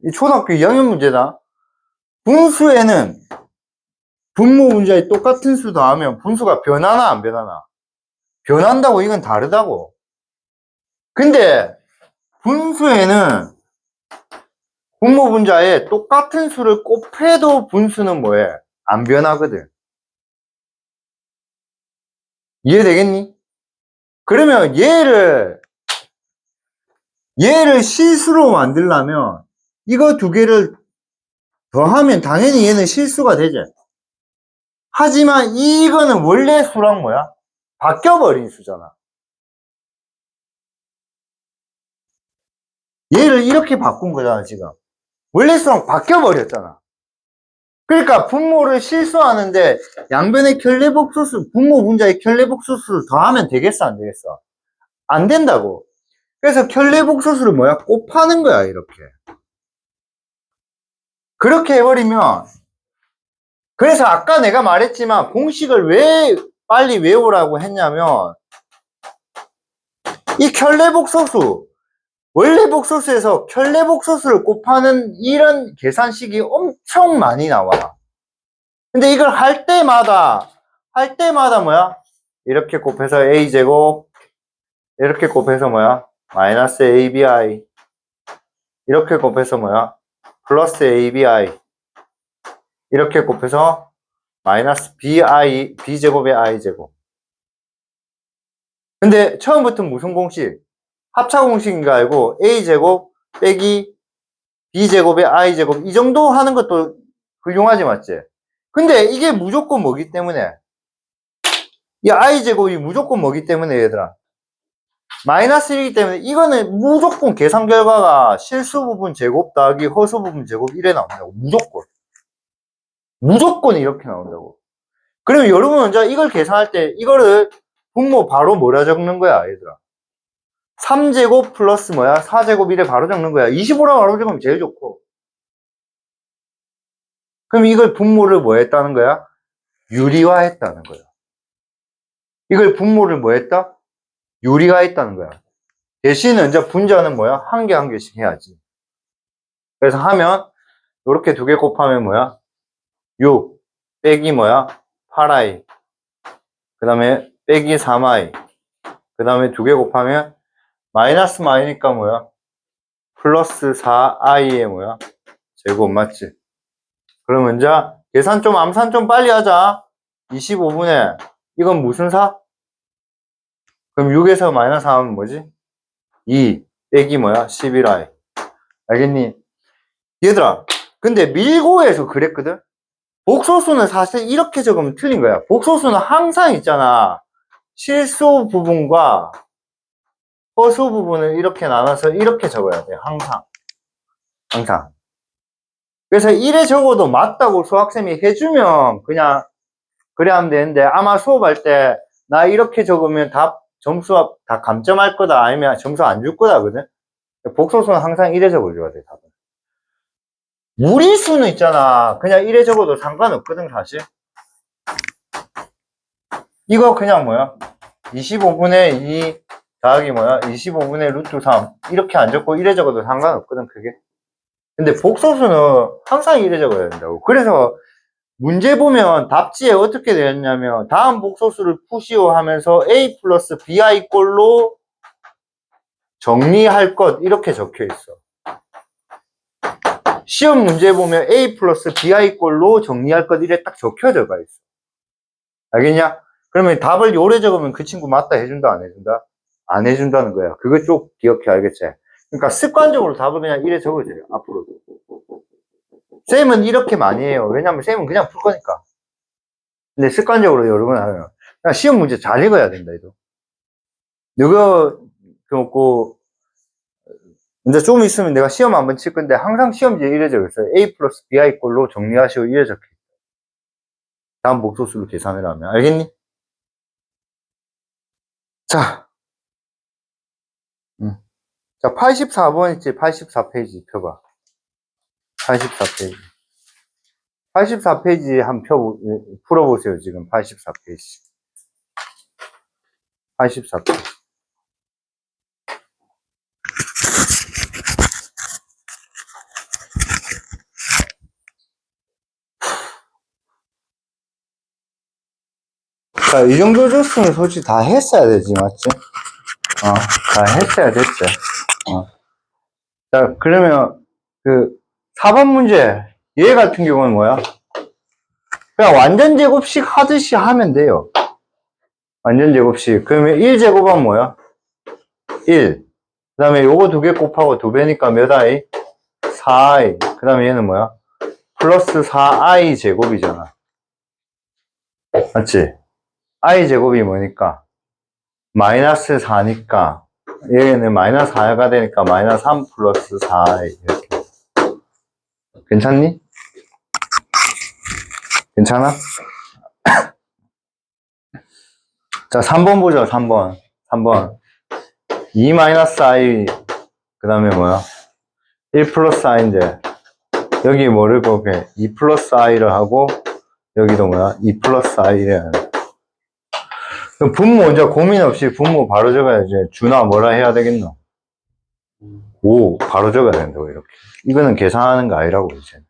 이 초등학교 2학년 문제다. 분수에는 분모 분자에 똑같은 수 더하면 분수가 변하나 안 변하나? 변한다고. 이건 다르다고. 근데 분수에는 분모 분자에 똑같은 수를 곱해도 분수는 뭐해? 안 변하거든. 이해되겠니? 그러면 얘를 실수로 만들려면 이거 두 개를 더하면 당연히 얘는 실수가 되지. 하지만 이거는 원래 수랑 뭐야? 바뀌어버린 수잖아. 얘를 이렇게 바꾼 거잖아, 지금. 원래 수랑 바뀌어버렸잖아. 그러니까 분모를 실수하는데 양변의 켤레복소수, 분모 분자의 켤레복소수를 더하면 되겠어, 안 되겠어? 안 된다고. 그래서 켤레복소수를 뭐야? 곱하는 거야, 이렇게. 그렇게 해버리면, 그래서 아까 내가 말했지만 공식을 왜 빨리 외우라고 했냐면, 이 켤레복소수, 원래 복소수에서 켤레복소수를 곱하는 이런 계산식이 엄청 많이 나와. 근데 이걸 할 때마다 뭐야? 이렇게 곱해서 a제곱, 이렇게 곱해서 뭐야? 마이너스 abi, 이렇게 곱해서 뭐야? 플러스 abi, 이렇게 곱해서 마이너스 b제곱의 i제곱. 근데 처음부터 무슨 공식? 합차 공식인 거 알고 a제곱 빼기 b제곱의 i제곱 이 정도 하는 것도 훌륭하지, 맞지? 근데 이게 무조건 뭐기 때문에, 이 i제곱이 무조건 뭐기 때문에, 얘들아, 마이너스 1이기 때문에 이거는 무조건 계산 결과가 실수 부분 제곱 더하기 허수 부분 제곱 이래 나온다고. 무조건 이렇게 나온다고. 그러면 여러분 먼저 이걸 계산할 때 이거를 분모 바로 뭐라 적는 거야, 얘들아? 3제곱 플러스 뭐야? 4제곱 이래 바로 적는 거야. 25라 바로 적으면 제일 좋고. 그럼 이걸 분모를 뭐 했다는 거야? 유리화했다는 거야. 이걸 분모를 뭐 했다? 유리화했다는 거야. 대신 이제 분자는 뭐야? 한 개 한 개씩 해야지. 그래서 하면 이렇게 두 개 곱하면 뭐야? 6 빼기 뭐야? 8i, 그 다음에 빼기 3i, 그 다음에 두 개 곱하면 마이너스 마이니까 뭐야? 플러스 4i의 뭐야? 제곱, 맞지? 그러면 이제 계산 좀 암산 좀 빨리 하자. 25분에 이건 무슨 사? 그럼 6에서 마이너스 하면 뭐지? 2 빼기 뭐야? 11i. 알겠니? 얘들아, 근데 밀고에서 그랬거든? 복소수는 사실 이렇게 적으면 틀린 거야. 복소수는 항상 있잖아. 실수 부분과 허수 부분을 이렇게 나눠서 이렇게 적어야 돼. 항상. 항상. 그래서 이래 적어도 맞다고 수학쌤이 해주면 그냥 그래 하면 되는데, 아마 수업할 때 나 이렇게 적으면 답 점수 다 감점할 거다, 아니면 점수 안 줄 거다거든. 복소수는 항상 이래 적어줘야 돼, 답은. 무리수는 있잖아. 그냥 이래 적어도 상관없거든, 사실. 이거 그냥 뭐야? 25분의 2 더하기 뭐야? 25분의 루트 3. 이렇게 안 적고 이래 적어도 상관없거든, 그게. 근데 복소수는 항상 이래 적어야 된다고. 그래서 문제 보면 답지에 어떻게 되었냐면, 다음 복소수를 푸시오 하면서 a 플러스 bi 꼴로 정리할 것, 이렇게 적혀 있어. 시험 문제 보면 a 플러스 bi 꼴로 정리할 것, 이래 딱 적혀져 가 있어. 알겠냐? 그러면 답을 요래 적으면 그 친구 맞다 해준다, 안 해준다? 안 해준다는 거야. 그거 쭉 기억해, 알겠지? 그러니까 습관적으로 답을 그냥 이래 적어줘요, 앞으로도. 쌤은 이렇게 많이 해요. 왜냐면 쌤은 그냥 풀 거니까. 근데 습관적으로 여러분 하면 그냥 시험 문제 잘 읽어야 된다, 이거. 이거, 그, 이제 좀 있으면 내가 시험 한번 칠 건데, 항상 시험지에 이래 적어 있어요. a 플러스 bi 꼴로 정리하시고 이래 적혀 있어요. 다음 목소수로 계산을 하면. 알겠니? 자, 자, 84번 있지? 84페이지 펴봐. 84페이지. 84페이지 한번 풀어보세요, 지금. 84페이지. 84페이지. 자, 이 정도 줬으면 솔직히 다 했어야 되지, 맞지? 다 했어야 됐지. 자, 그러면, 4번 문제. 얘 같은 경우는 뭐야? 그냥 완전 제곱식 하듯이 하면 돼요. 완전 제곱식. 그러면 1제곱은 뭐야? 1. 그 다음에 요거 두 개 곱하고 두 배니까 몇 i? 4i. 그 다음에 얘는 뭐야? 플러스 4i 제곱이잖아. 맞지? i 제곱이 뭐니까? 마이너스 4니까 얘는 마이너스 4가 되니까 마이너스 3 플러스 4i 이렇게. 괜찮니? 괜찮아? 자, 3번 보자, 3번. 2 마이너스 i, 그 다음에 뭐야? 1 플러스 i인데, 여기 뭐를 곱해? 2 플러스 i를 하고, 여기도 뭐야? 2 플러스 i를 하네. 분모 이제 고민 없이 분모 바로 적어야지. 준아 뭐라 해야 되겠노? 5 바로 적어야 된다고, 이렇게. 이거는 계산하는 거 아니라고, 이제.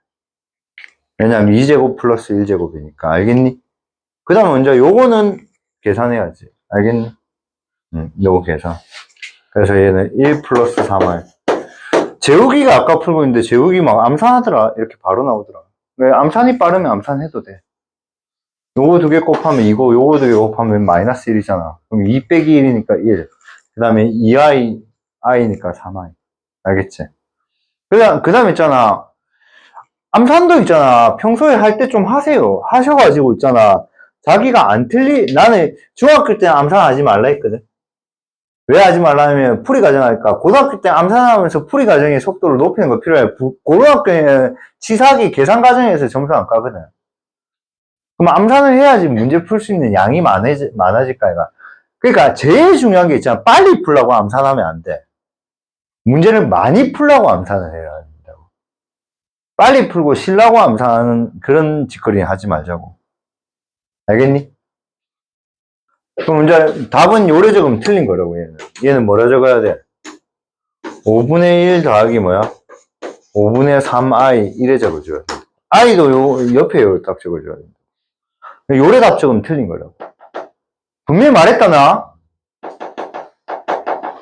왜냐면 2제곱 플러스 1제곱이니까. 알겠니? 그 다음 먼저 요거는 계산해야지. 알겠니? 요거 계산. 그래서 얘는 1 플러스 3i. 재우기가 아까 풀고 있는데 재우기 막 암산하더라. 이렇게 바로 나오더라. 왜 암산이 빠르면 암산해도 돼. 요거 두 개 곱하면 이거, 요거 두 개 곱하면 마이너스 1이잖아. 그럼 2 빼기 1이니까 1. 그 다음에 2i, i니까 3i. 알겠지? 그 다음에 있잖아. 암산도 있잖아. 평소에 할 때 좀 하세요. 하셔가지고 있잖아. 자기가 안 나는 중학교 때 암산하지 말라 했거든. 왜 하지 말라면 풀이 과정 하니까 고등학교 때 암산하면서 풀이 과정의 속도를 높이는 거 필요해. 고등학교에는 치사하게 계산 과정에서 점수 안 까거든. 그럼 암산을 해야지 문제 풀 수 있는 양이 많아질까, 이가. 그러니까 제일 중요한 게 있잖아. 빨리 풀라고 암산하면 안 돼. 문제를 많이 풀라고 암산을 해야 된다고. 빨리 풀고 쉬려고 암산하는 그런 짓거리 하지 말자고. 알겠니? 그럼 이제 답은 요래 적으면 틀린 거라고, 얘는. 얘는 뭐라 적어야 돼? 5분의 1 더하기 뭐야? 5분의 3i 이래 적어줘야 돼. i도 요 옆에 요 딱 적어줘야 돼. 요래 답 적으면 틀린 거라고. 분명히 말했다, 나?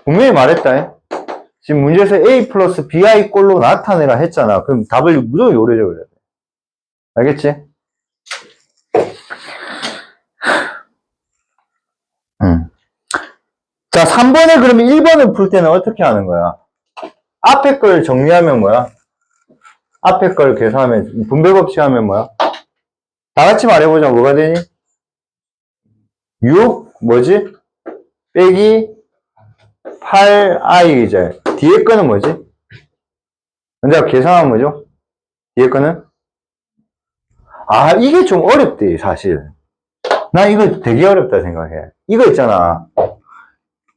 분명히 말했다. 지금 문제에서 a 플러스 bi 꼴로 나타내라 했잖아. 그럼 답을 무조건 요래 적어야 돼. 알겠지? 자, 3번에 그러면 1번을 풀 때는 어떻게 하는 거야? 앞에 걸 정리하면 뭐야? 앞에 걸 계산하면, 분배법칙 하면 뭐야? 다 같이 말해보자. 뭐가 되니? 6, 뭐지? 빼기 8i 이제. 뒤에 거는 뭐지? 먼저 계산하면 뭐죠? 뒤에 거는? 아, 이게 좀 어렵대, 사실. 나 이거 되게 어렵다 생각해. 이거 있잖아.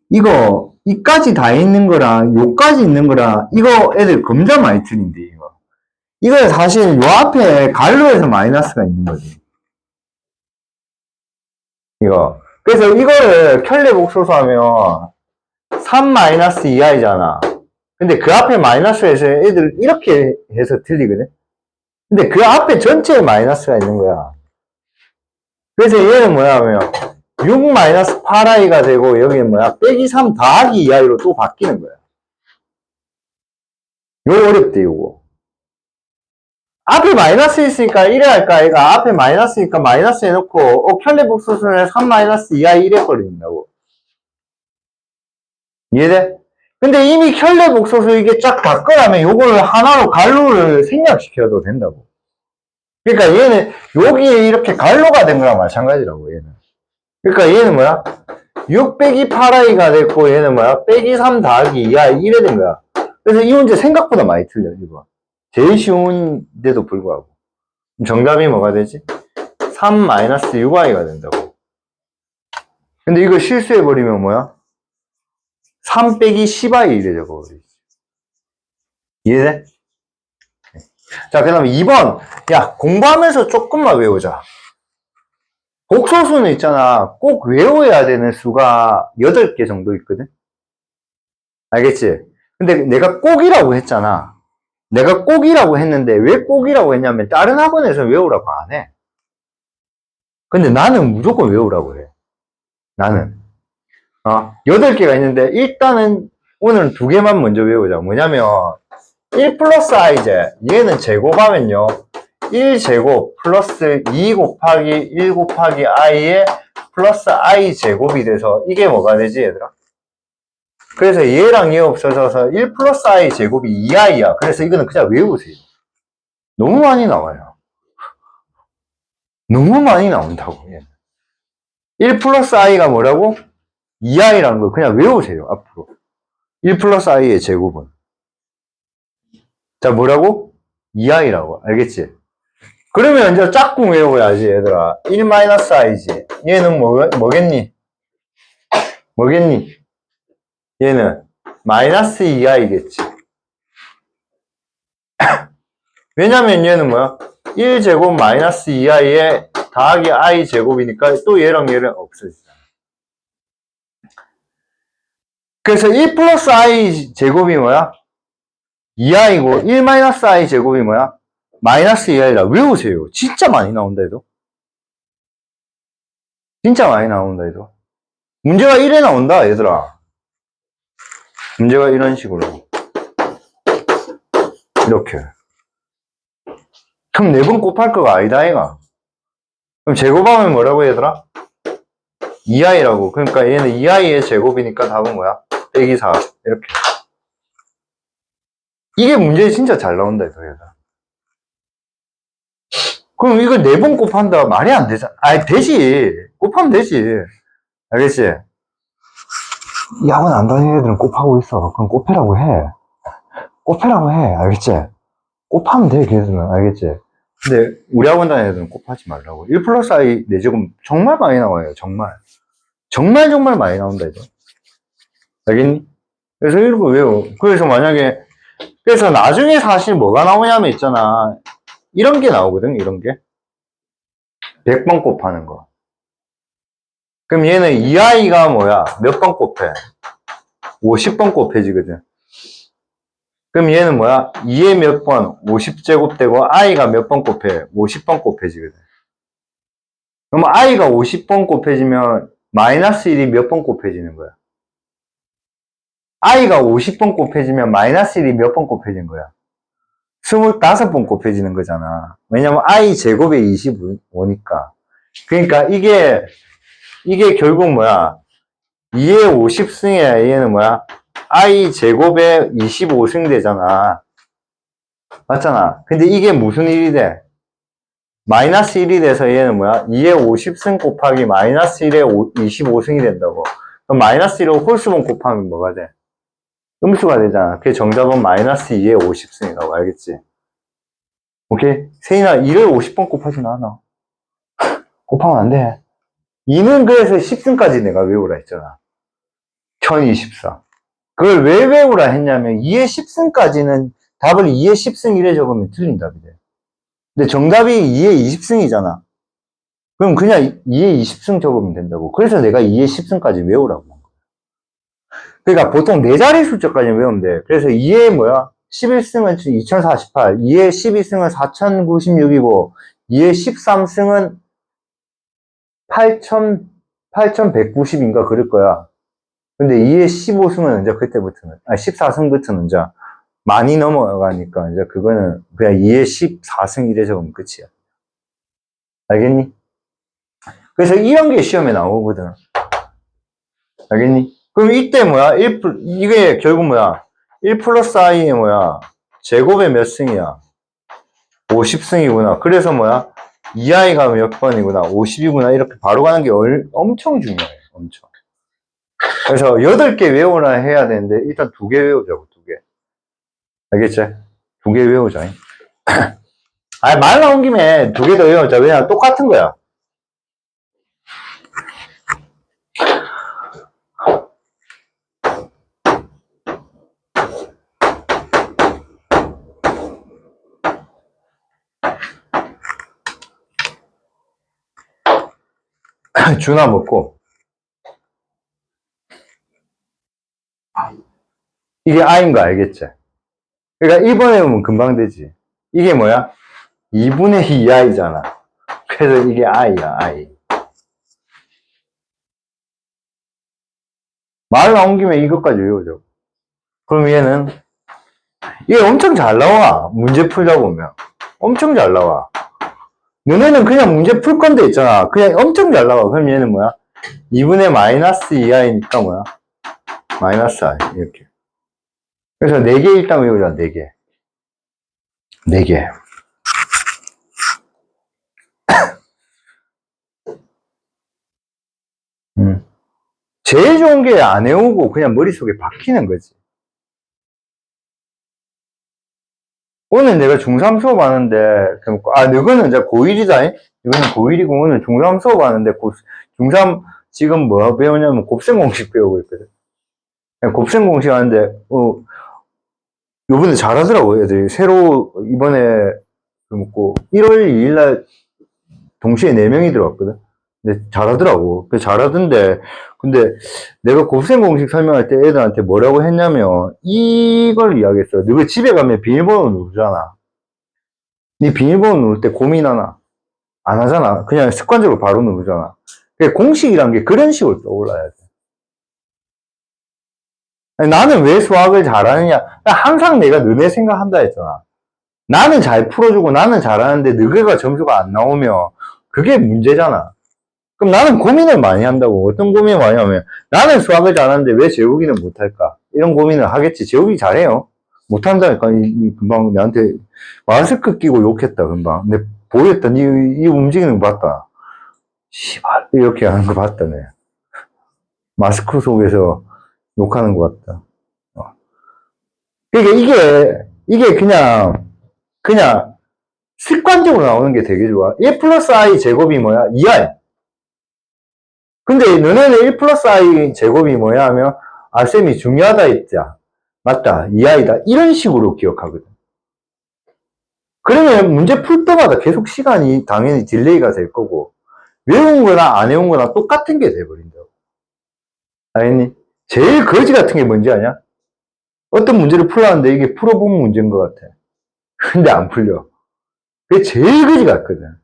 이거, 이까지 다 있는 거랑, 요까지 있는 거랑, 이거 애들 검자 많이 틀린데, 이거. 이거 사실 요 앞에 갈로에서 마이너스가 있는 거지. 이거. 그래서 이거를 켤레 복소수 하면 3-2i잖아. 근데 그 앞에 마이너스에서 애들 이렇게 해서 틀리거든? 근데 그 앞에 전체에 마이너스가 있는 거야. 그래서 얘는 뭐야 하면 6-8i가 되고 여기는 뭐야? 빼기 3 더하기 2i로 또 바뀌는 거야. 요거 어렵대, 요거. 앞에 마이너스 있으니까 이래 할까, 얘가. 앞에 마이너스니까 마이너스 해놓고, 켤레 복소수는 3-2i 이래 버린다고. 이해돼? 근데 이미 켤레 복소수 이게 쫙 바꿔라면 요거를 하나로 갈로를 생략시켜도 된다고. 그러니까 얘는 여기에 이렇게 갈로가 된 거랑 마찬가지라고, 얘는. 그러니까 얘는 뭐야? 6 빼기 8i가 됐고, 얘는 뭐야? 빼기 3 더하기 2i 이래 된 거야. 그래서 이 문제 생각보다 많이 틀려, 이거. 제일 쉬운데도 불구하고. 정답이 뭐가 되지? 3-6i가 된다고. 근데 이거 실수해버리면 뭐야? 3 빼기 10i 이래 적어버리지. 이해돼? 자, 그 다음에 2번. 야, 공부하면서 조금만 외우자. 복소수는 있잖아. 꼭 외워야 되는 수가 8개 정도 있거든? 알겠지? 근데 내가 꼭이라고 했잖아. 내가 꼭이라고 했는데 왜 꼭이라고 했냐면 다른 학원에서 외우라고 안 해. 근데 나는 무조건 외우라고 해. 나는. 8개가 있는데 일단은 오늘은 2개만 먼저 외우자. 뭐냐면 1 플러스 i제. 얘는 제곱하면요. 1제곱 플러스 2 곱하기 1 곱하기 i에 플러스 i 제곱이 돼서 이게 뭐가 되지, 얘들아? 그래서 얘랑 얘 없어져서 1 플러스 i 제곱이 2i야. 그래서 이거는 그냥 외우세요. 너무 많이 나와요. 너무 많이 나온다고. 1 플러스 i가 뭐라고? 2i라는 거 그냥 외우세요, 앞으로. 1 플러스 i의 제곱은. 자, 뭐라고? 2i라고. 알겠지? 그러면 이제 짝꿍 외워야지, 얘들아. 1 마이너스 i지. 얘는 뭐겠니? 뭐겠니? 얘는 마이너스 2i겠지. 왜냐면 얘는 뭐야? 1제곱 마이너스 2i에 더하기 i 제곱이니까 또 얘랑 얘를 없어지잖아. 그래서 1 플러스 i 제곱이 뭐야? 2i고 1 마이너스 i 제곱이 뭐야? 마이너스 2i라 외우세요. 진짜 많이 나온다 해도. 진짜 많이 나온다 해도. 문제가 1에 나온다 얘들아. 문제가 이런 식으로. 이렇게. 그럼 4번 곱할 거가 아니다 얘가. 그럼 제곱하면 뭐라고 얘들아? 2i라고. 그러니까 얘는 2i의 제곱이니까 답은 뭐야? 빼기 4. 이렇게. 이게 문제 진짜 잘 나온다 얘들아. 그럼 이걸 4번 곱한다 말이 안 되잖아. 아니 되지. 곱하면 되지. 알겠지? 이 학원 안 다니는 애들은 곱하고 있어. 그럼 곱해라고 해. 곱해라고 해. 알겠지? 곱하면 돼, 걔들은. 알겠지? 근데 우리 학원 다니는 애들은 곱하지 말라고. 1 플러스 i 4제곱 정말 많이 나와요. 정말. 정말 많이 나온다, 이거. 알겠니? 그래서 이런 거 외워. 그래서 만약에, 그래서 나중에 사실 뭐가 나오냐면 있잖아. 이런 게 나오거든, 이런 게. 100번 곱하는 거. 그럼 얘는 2i가 뭐야? 몇 번 곱해? 50번 곱해지거든. 그럼 얘는 뭐야? 2에 몇 번? 50제곱 되고 i가 몇 번 곱해? 50번 곱해지거든. 그럼 i가 50번 곱해지면 마이너스 1이 몇 번 곱해지는 거야? i가 50번 곱해지면 마이너스 1이 몇 번 곱해진 거야? 25번 곱해지는 거잖아. 왜냐면 i 제곱에 25니까. 그러니까 이게 결국 뭐야? 2의 50승에 얘는 뭐야? i 제곱에 25승 되잖아. 맞잖아. 근데 이게 무슨 일이 돼? 마이너스 1이 돼서 얘는 뭐야? 2의 50승 곱하기 마이너스 1의 25승이 된다고. 그럼 마이너스 1을 홀수분 곱하면 뭐가 돼? 음수가 되잖아. 그게 정답은 마이너스 2의 50승이라고. 알겠지? 오케이? 세인아, 2를 50번 곱하진 않아. 곱하면 안 돼. 2는 그래서 10승까지 내가 외우라 했잖아. 1024. 그걸 왜 외우라 했냐면 2의 10승까지는 답을 2의 10승 이래 적으면 틀린 답이 돼. 근데 정답이 2의 20승이잖아. 그럼 그냥 2의 20승 적으면 된다고. 그래서 내가 2의 10승까지 외우라고 한 거야. 그러니까 보통 4자리 숫자까지 외우면 돼. 그래서 2의 뭐야? 11승은 2048, 2의 12승은 4096이고, 2의 13승은 8190인가 그럴 거야. 근데 2의 15승은 이제 그때부터는, 14승부터는 이제 많이 넘어가니까 이제 그거는 그냥 2의 14승 이래 적으면 끝이야. 알겠니? 그래서 이런 게 시험에 나오거든. 알겠니? 그럼 이때 뭐야? 이게 결국 뭐야? 1 플러스 i의 뭐야? 제곱의 몇 승이야? 50승이구나. 그래서 뭐야? 2i가 몇 번이구나? 50이구나. 이렇게 바로 가는 게 엄청 중요해. 엄청. 그래서 8개 외우라 해야 되는데 일단 2개 외우자고, 2개. 알겠지? 2개 외우자. 말 나온 김에 2개 더 외우자. 왜냐? 똑같은 거야. 주나 먹고. 이게 i인 거 알겠지? 그러니까 1번에 보면 금방 되지. 이게 뭐야? 2분의 2i잖아. 그래서 이게 i야, i. 말 나온 김에 이것까지 외우죠. 그럼 얘는, 이게 엄청 잘 나와. 문제 풀다 보면. 엄청 잘 나와. 너네는 그냥 문제 풀 건데 있잖아. 그냥 엄청 잘 나와. 그럼 얘는 뭐야? 2분의 마이너스 2i니까 뭐야? 마이너스 i. 이렇게. 그래서 4개 일단 외우자, 4개. 4개. 제일 좋은 게 안 외우고 그냥 머릿속에 박히는 거지. 오늘 내가 중3 수업하는데, 너거는 이제 고1이다. 이거는 고1이고, 오늘 중3 수업하는데, 중3 지금 뭐 배우냐면 곱셈 공식 배우고 있거든. 곱셈 공식 하는데, 요번에 잘하더라고, 애들이. 새로, 이번에, 1월 2일날 동시에 4명이 들어왔거든. 근데 잘하더라고. 잘하던데, 근데 내가 곱셈 공식 설명할 때 애들한테 뭐라고 했냐면, 이걸 이야기했어. 너가 집에 가면 비밀번호 누르잖아. 네 비밀번호 누를 때 고민하나? 안 하잖아. 그냥 습관적으로 바로 누르잖아. 공식이란 게 그런 식으로 떠올라야 돼. 아니, 나는 왜 수학을 잘하느냐? 항상 내가 너네 생각한다 했잖아. 나는 잘 풀어주고 나는 잘하는데 너희가 점수가 안 나오면 그게 문제잖아. 그럼 나는 고민을 많이 한다고. 어떤 고민을 많이 하면 나는 수학을 잘하는데 왜 재욱이는 못할까? 이런 고민을 하겠지. 재욱이 잘해요. 못한다니까. 금방 나한테 마스크 끼고 욕했다 금방. 근데 보였다. 이 움직이는 거 봤다. 씨발 이렇게 하는 거 봤다 네. 마스크 속에서 욕하는 것 같다. 그러니까 이게 그냥 습관적으로 나오는 게 되게 좋아. 1 플러스 i 제곱이 뭐야? 2i. 근데 너네는 1 플러스 i 제곱이 뭐야 하면 쌤이 중요하다 했자. 맞다. 2i다. 이런 식으로 기억하거든. 그러면 문제 풀 때마다 계속 시간이 당연히 딜레이가 될 거고 외운 거나 안 외운 거나 똑같은 게 돼버린다고. 알겠니? 제일 거지 같은 게 뭔지 아냐? 어떤 문제를 풀라는데 이게 풀어본 문제인 것 같아. 근데 안 풀려. 그게 제일 거지 같거든.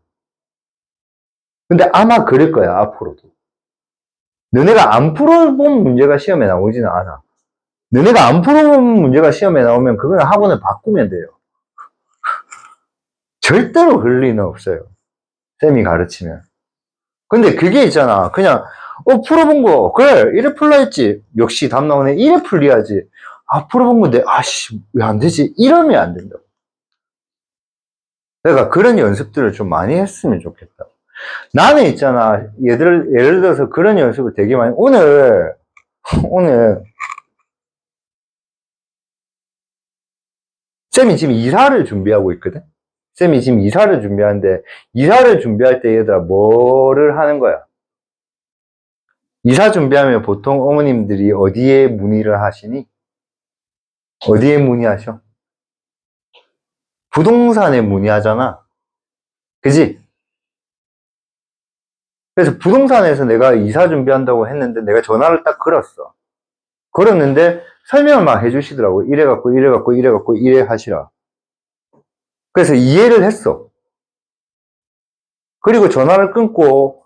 근데 아마 그럴 거야, 앞으로도. 너네가 안 풀어본 문제가 시험에 나오지는 않아. 너네가 안 풀어본 문제가 시험에 나오면 그건 학원을 바꾸면 돼요. 절대로 그럴 리는 없어요. 쌤이 가르치면. 근데 그게 있잖아. 그냥, 풀어본 거. 그래, 이래 풀라 했지. 역시 답 나오네. 이래 풀려야지. 풀어본 건데, 왜 안 되지? 이러면 안 된다고. 내가 그런 연습들을 좀 많이 했으면 좋겠다. 나는 있잖아. 예를 들어서 그런 연습을 되게 많이, 오늘, 쌤이 지금 이사를 준비하고 있거든? 쌤이 지금 이사를 준비하는데, 이사를 준비할 때 얘들아, 뭐를 하는 거야? 이사 준비하면 보통 어머님들이 어디에 문의를 하시니? 어디에 문의하셔? 부동산에 문의하잖아. 그지? 그래서 부동산에서 내가 이사 준비한다고 했는데 내가 전화를 딱 걸었어. 걸었는데 설명을 막 해주시더라고. 이래 하시라. 그래서 이해를 했어. 그리고 전화를 끊고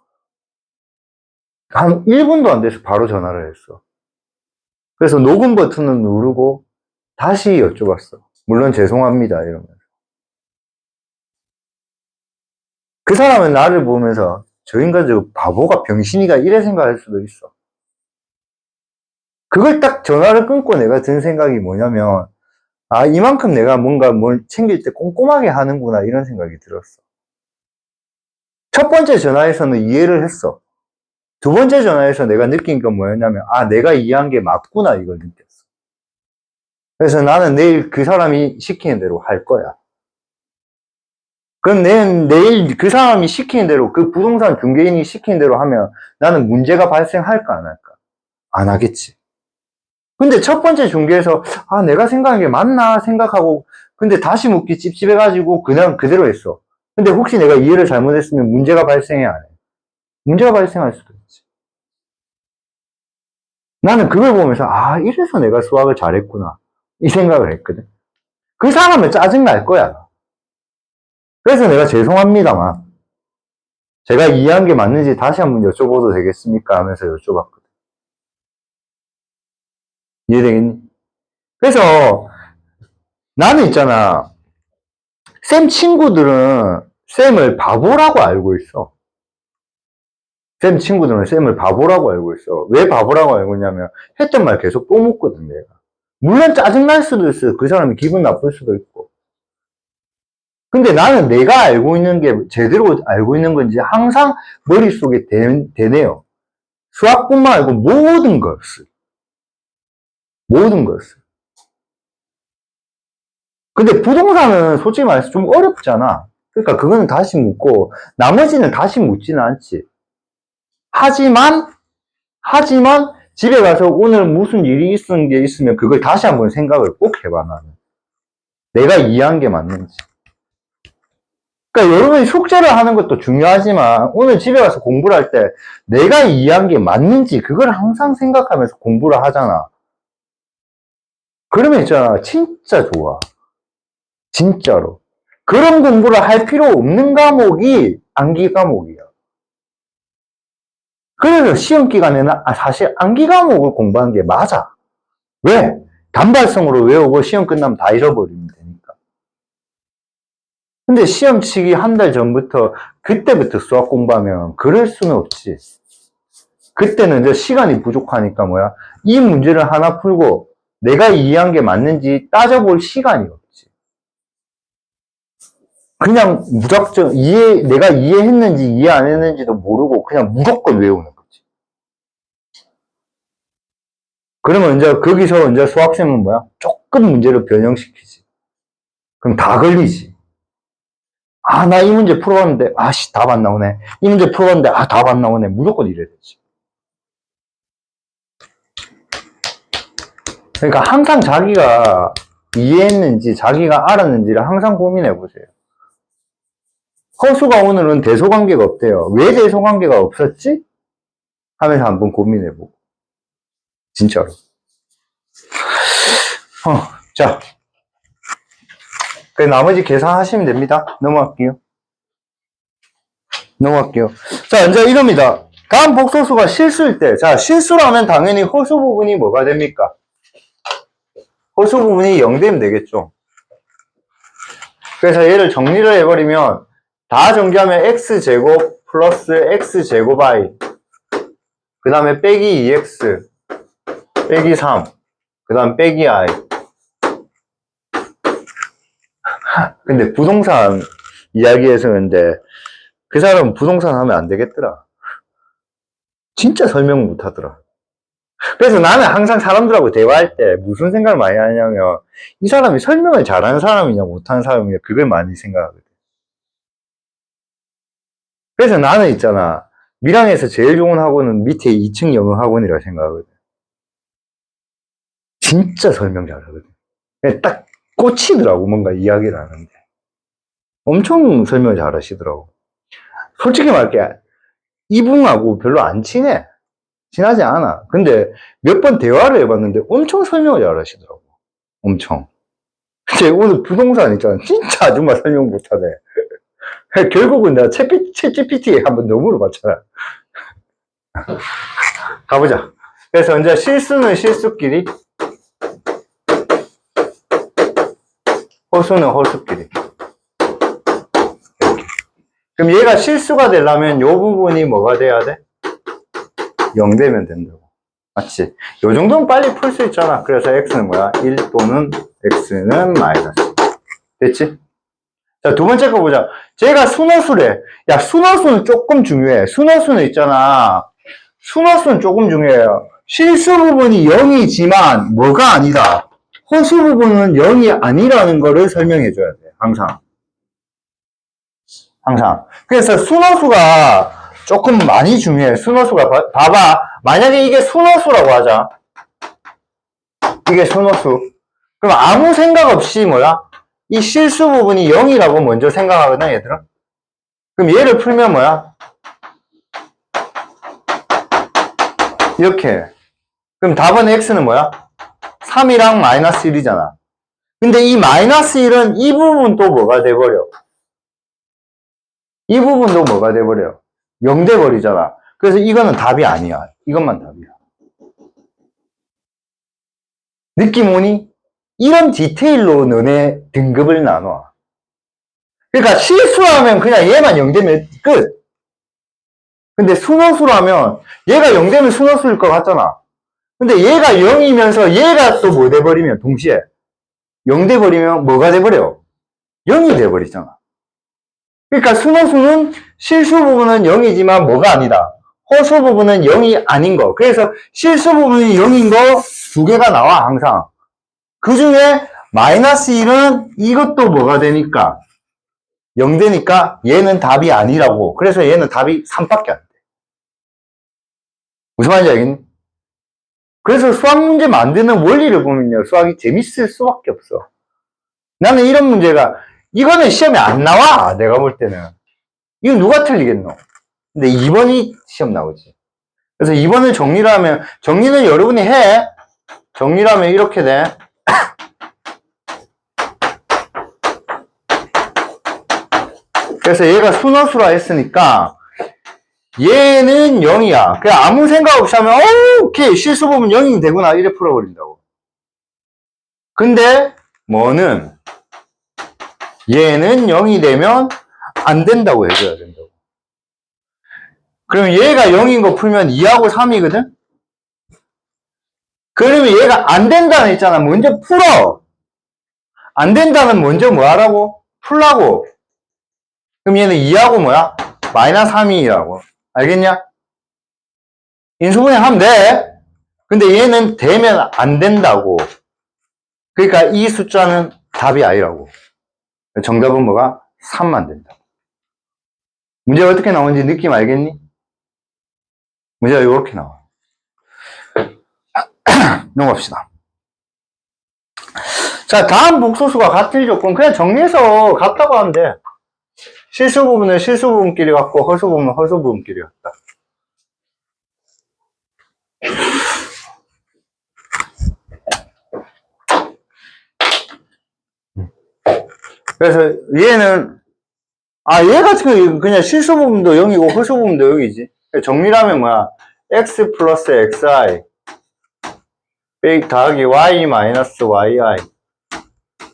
한 1분도 안 돼서 바로 전화를 했어. 그래서 녹음 버튼을 누르고 다시 여쭤봤어. 물론 죄송합니다. 이러면서. 그 사람은 나를 보면서 저 인간 저 바보가 병신이가 이래 생각할 수도 있어. 그걸 딱 전화를 끊고 내가 든 생각이 뭐냐면 이만큼 내가 뭔가 뭘 챙길 때 꼼꼼하게 하는구나 이런 생각이 들었어. 첫 번째 전화에서는 이해를 했어. 두 번째 전화에서 내가 느낀 건 뭐였냐면 내가 이해한 게 맞구나 이걸 느꼈어. 그래서 나는 내일 그 사람이 시키는 대로 할 거야. 그럼 내일 그 사람이 시키는 대로 그 부동산 중개인이 시키는 대로 하면 나는 문제가 발생할까 안 할까? 안 하겠지. 근데 첫 번째 중개에서 내가 생각한 게 맞나 생각하고 근데 다시 묻기 찝찝해가지고 그냥 그대로 했어. 근데 혹시 내가 이해를 잘못했으면 문제가 발생해 안 해? 문제가 발생할 수도 있지. 나는 그걸 보면서 이래서 내가 수학을 잘했구나 이 생각을 했거든. 그 사람은 짜증날 거야. 그래서 내가 죄송합니다만 제가 이해한 게 맞는지 다시 한번 여쭤봐도 되겠습니까 하면서 여쭤봤거든. 이해되겠니? 그래서 나는 있잖아. 쌤 친구들은 쌤을 바보라고 알고 있어. 쌤 친구들은 쌤을 바보라고 알고 있어. 왜 바보라고 알고 있냐면 했던 말 계속 또 묻거든 내가. 물론 짜증날 수도 있어. 그 사람이 기분 나쁠 수도 있고. 근데 나는 내가 알고 있는 게 제대로 알고 있는 건지 항상 머릿속에 되네요. 수학뿐만 아니고 모든 것을. 모든 것을. 근데 부동산은 솔직히 말해서 좀 어렵잖아. 그러니까 그거는 다시 묻고, 나머지는 다시 묻지는 않지. 하지만 집에 가서 오늘 무슨 일이 있은 게 있으면 그걸 다시 한번 생각을 꼭 해봐, 나는. 내가 이해한 게 맞는지. 그러니까 여러분이 숙제를 하는 것도 중요하지만 오늘 집에 가서 공부를 할 때 내가 이해한 게 맞는지 그걸 항상 생각하면서 공부를 하잖아. 그러면 있잖아, 진짜 좋아. 진짜로. 그런 공부를 할 필요 없는 과목이 암기 과목이야. 그래서 시험 기간에는 사실 암기 과목을 공부하는 게 맞아. 왜? 단발성으로 외우고 시험 끝나면 다 잃어버리면 되니까. 근데 시험 치기 한 달 전부터 그때부터 수학 공부하면 그럴 수는 없지. 그때는 이제 시간이 부족하니까 뭐야? 이 문제를 하나 풀고 내가 이해한 게 맞는지 따져볼 시간이 없지. 그냥 무작정 내가 이해했는지 이해 안 했는지도 모르고 그냥 무조건 외우는 거지. 그러면 이제 거기서 이제 수학생은 뭐야? 조금 문제를 변형시키지. 그럼 다 걸리지. 아, 나 이 문제 풀어봤는데, 아씨, 답 안 나오네. 이 문제 풀어봤는데, 아, 답 안 나오네. 무조건 이래야 되지. 그러니까 항상 자기가 이해했는지, 자기가 알았는지를 항상 고민해 보세요. 허수가 오늘은 대소관계가 없대요. 왜 대소관계가 없었지? 하면서 한번 고민해보고. 진짜로. 자. 나머지 계산하시면 됩니다. 넘어갈게요. 자, 이제 이럽니다. 다음 복소수가 실수일 때. 자, 실수라면 당연히 허수 부분이 뭐가 됩니까? 허수 부분이 0 되면 되겠죠. 그래서 얘를 정리를 해버리면 다 정리하면 x제곱 플러스 x제곱 i 그 다음에 빼기 2x 빼기 3 그 다음 빼기 i. 근데 부동산 이야기에서 근데 그 사람은 부동산 하면 안 되겠더라. 진짜 설명 못 하더라. 그래서 나는 항상 사람들하고 대화할 때 무슨 생각을 많이 하냐면 이 사람이 설명을 잘하는 사람이냐 못하는 사람이냐 그걸 많이 생각하거든. 그래서 나는 있잖아, 밀양에서 제일 좋은 학원은 밑에 2층 영어 학원이라고 생각하거든. 진짜 설명 잘하거든. 딱 꽂히더라고, 뭔가 이야기를 하는데. 엄청 설명 잘하시더라고. 솔직히 말할게, 이분하고 별로 안 친하지 않아. 근데 몇 번 대화를 해봤는데 엄청 설명을 잘하시더라고. 엄청. 근데 오늘 부동산 있잖아, 진짜 아줌마 설명 못하네. 결국은 내가 챗GPT에 한번 더 물어봤잖아. 가보자. 그래서 이제 실수는 실수끼리, 허수는 허수끼리. 그럼 얘가 실수가 되려면 이 부분이 뭐가 돼야 돼? 0 되면 된다고. 맞지? 요 정도는 빨리 풀 수 있잖아. 그래서 x는 뭐야? 1 또는 x는 마이너스. 됐지? 자, 두 번째 거 보자. 쟤가 순허수래. 야, 순허수는 조금 중요해. 순허수는 있잖아. 순허수는 조금 중요해요. 실수 부분이 0이지만 뭐가 아니다. 허수 부분은 0이 아니라는 거를 설명해 줘야 돼. 항상. 그래서 순허수가 조금 많이 중요해. 순허수가 봐봐. 만약에 이게 순허수라고 하자. 이게 순허수. 그럼 아무 생각 없이 뭐야? 이 실수 부분이 0이라고 먼저 생각하거든, 얘들아. 그럼 얘를 풀면 뭐야? 이렇게. 그럼 답은 x는 뭐야? 3이랑 마이너스 1이잖아. 근데 이 마이너스 1은 이 부분도 뭐가 돼버려? 이 부분도 뭐가 돼버려? 0 돼버리잖아. 그래서 이거는 답이 아니야. 이것만 답이야. 느낌 오니? 이런 디테일로 너네 등급을 나눠. 그러니까 실수하면 그냥 얘만 0 되면 끝. 근데 순허수라면 얘가 0 되면 순허수일 것 같잖아. 근데 얘가 0이면서 얘가 또 뭐 돼버리면 동시에 0 돼버리면 뭐가 돼버려? 0이 돼버리잖아. 그러니까 순허수는 실수 부분은 0이지만 뭐가 아니다. 호수 부분은 0이 아닌 거. 그래서 실수 부분이 0인 거 두 개가 나와, 항상. 그 중에 마이너스 1은 이것도 뭐가 되니까? 0 되니까 얘는 답이 아니라고. 그래서 얘는 답이 3밖에 안 돼. 무슨 말인지 알겠니? 그래서 수학 문제 만드는 원리를 보면요. 수학이 재밌을 수밖에 없어. 나는 이런 문제가, 이거는 시험에 안 나와. 내가 볼 때는. 이거 누가 틀리겠노? 근데 2번이 시험 나오지. 그래서 2번을 정리를 하면, 정리는 여러분이 해. 정리를 하면 이렇게 돼. 그래서 얘가 순허수라 했으니까, 얘는 0이야. 그냥 아무 생각 없이 하면, 오케이, 실수 보면 0이 되구나. 이래 풀어버린다고. 근데, 뭐는, 얘는 0이 되면 안 된다고 해줘야 된다고. 그럼 얘가 0인 거 풀면 2하고 3이거든? 그러면 얘가 안 된다는 있잖아. 먼저 풀어. 안 된다는 먼저 뭐 하라고? 풀라고. 그럼 얘는 2하고 뭐야? 마이너스 3이라고. 알겠냐? 인수분해 하면 돼. 근데 얘는 되면 안 된다고. 그러니까 이 숫자는 답이 아니라고. 정답은 뭐가? 3만 된다. 문제가 어떻게 나오는지 느낌 알겠니? 문제가 이렇게 나와. 넘어갑시다. 자, 다음 복소수가 같을 조건. 그냥 정리해서 같다고 하면 돼. 실수 부분은 실수 부분끼리 같고, 허수 부분은 허수 부분끼리 같다. 그래서 얘는, 얘가 지금 그냥 실수 부분도 0이고 허수 부분도 0이지. 정리를 하면 뭐야? x 플러스 xi 더하기 y 마이너스 yi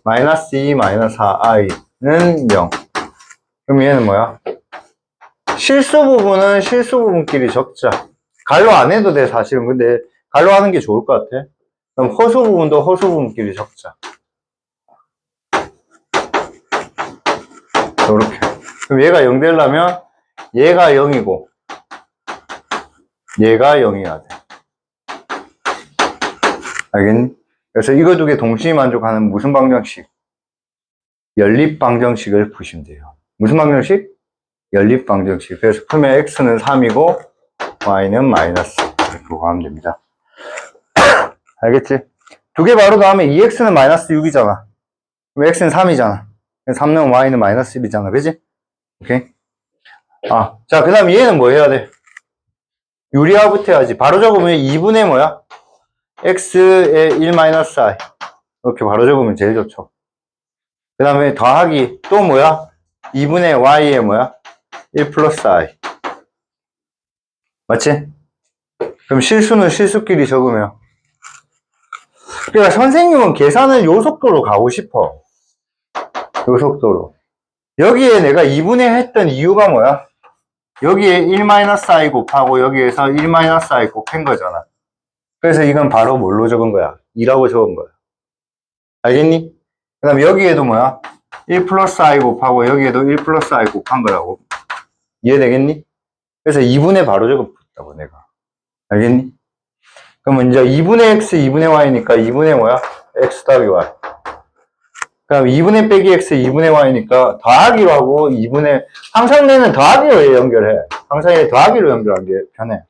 마이너스 2 마이너스 4i는 0. 그럼 얘는 뭐야? 실수 부분은 실수 부분끼리 적자. 갈로 안 해도 돼, 사실은. 근데 갈로 하는 게 좋을 것 같아. 그럼 허수 부분도 허수 부분끼리 적자. 이렇게. 그럼 얘가 0 되려면 얘가 0이고 얘가 0이어야 돼. 알겠니? 그래서 이거 두 개 동시에 만족하는 무슨 방정식? 연립 방정식을 푸시면 돼요. 무슨 방정식? 연립 방정식. 그래서 풀면 x는 3이고 y는 마이너스. 이렇게 구하면 됩니다. 알겠지? 두 개 바로 더하면 2x는 마이너스 6이잖아. 그럼 x는 3이잖아. 3 넣으면 y는 마이너스 1이잖아. 그지? 오케이? 자, 그 다음에 얘는 뭐 해야 돼? 유리화부터 해야지. 바로 적으면 2분의 뭐야? x의 1 마이너스 i. 이렇게 바로 적으면 제일 좋죠. 그 다음에 더하기 또 뭐야? 2분의 y의 뭐야? 1 플러스 i. 맞지? 그럼 실수는 실수끼리 적으면. 그러니까 선생님은 계산을 요 속도로 가고 싶어. 요 속도로. 여기에 내가 2분의 했던 이유가 뭐야? 여기에 1-i 곱하고 여기에서 1-i 곱한 거잖아. 그래서 이건 바로 뭘로 적은 거야? 2라고 적은 거야. 알겠니? 그 다음에 여기에도 뭐야? 1 플러스 i 곱하고 여기에도 1 플러스 i 곱한 거라고. 이해되겠니? 그래서 2분의 바로 적었다고 내가. 알겠니? 그러면 이제 2분의 x, 2분의 y니까 2분의 뭐야? x 더하기 y. 그럼 2분의 빼기 x, 2분의 y니까 더하기로 하고 2분의, 항상 얘는 더하기로 연결해. 항상 얘 더하기로 연결한 게 편해.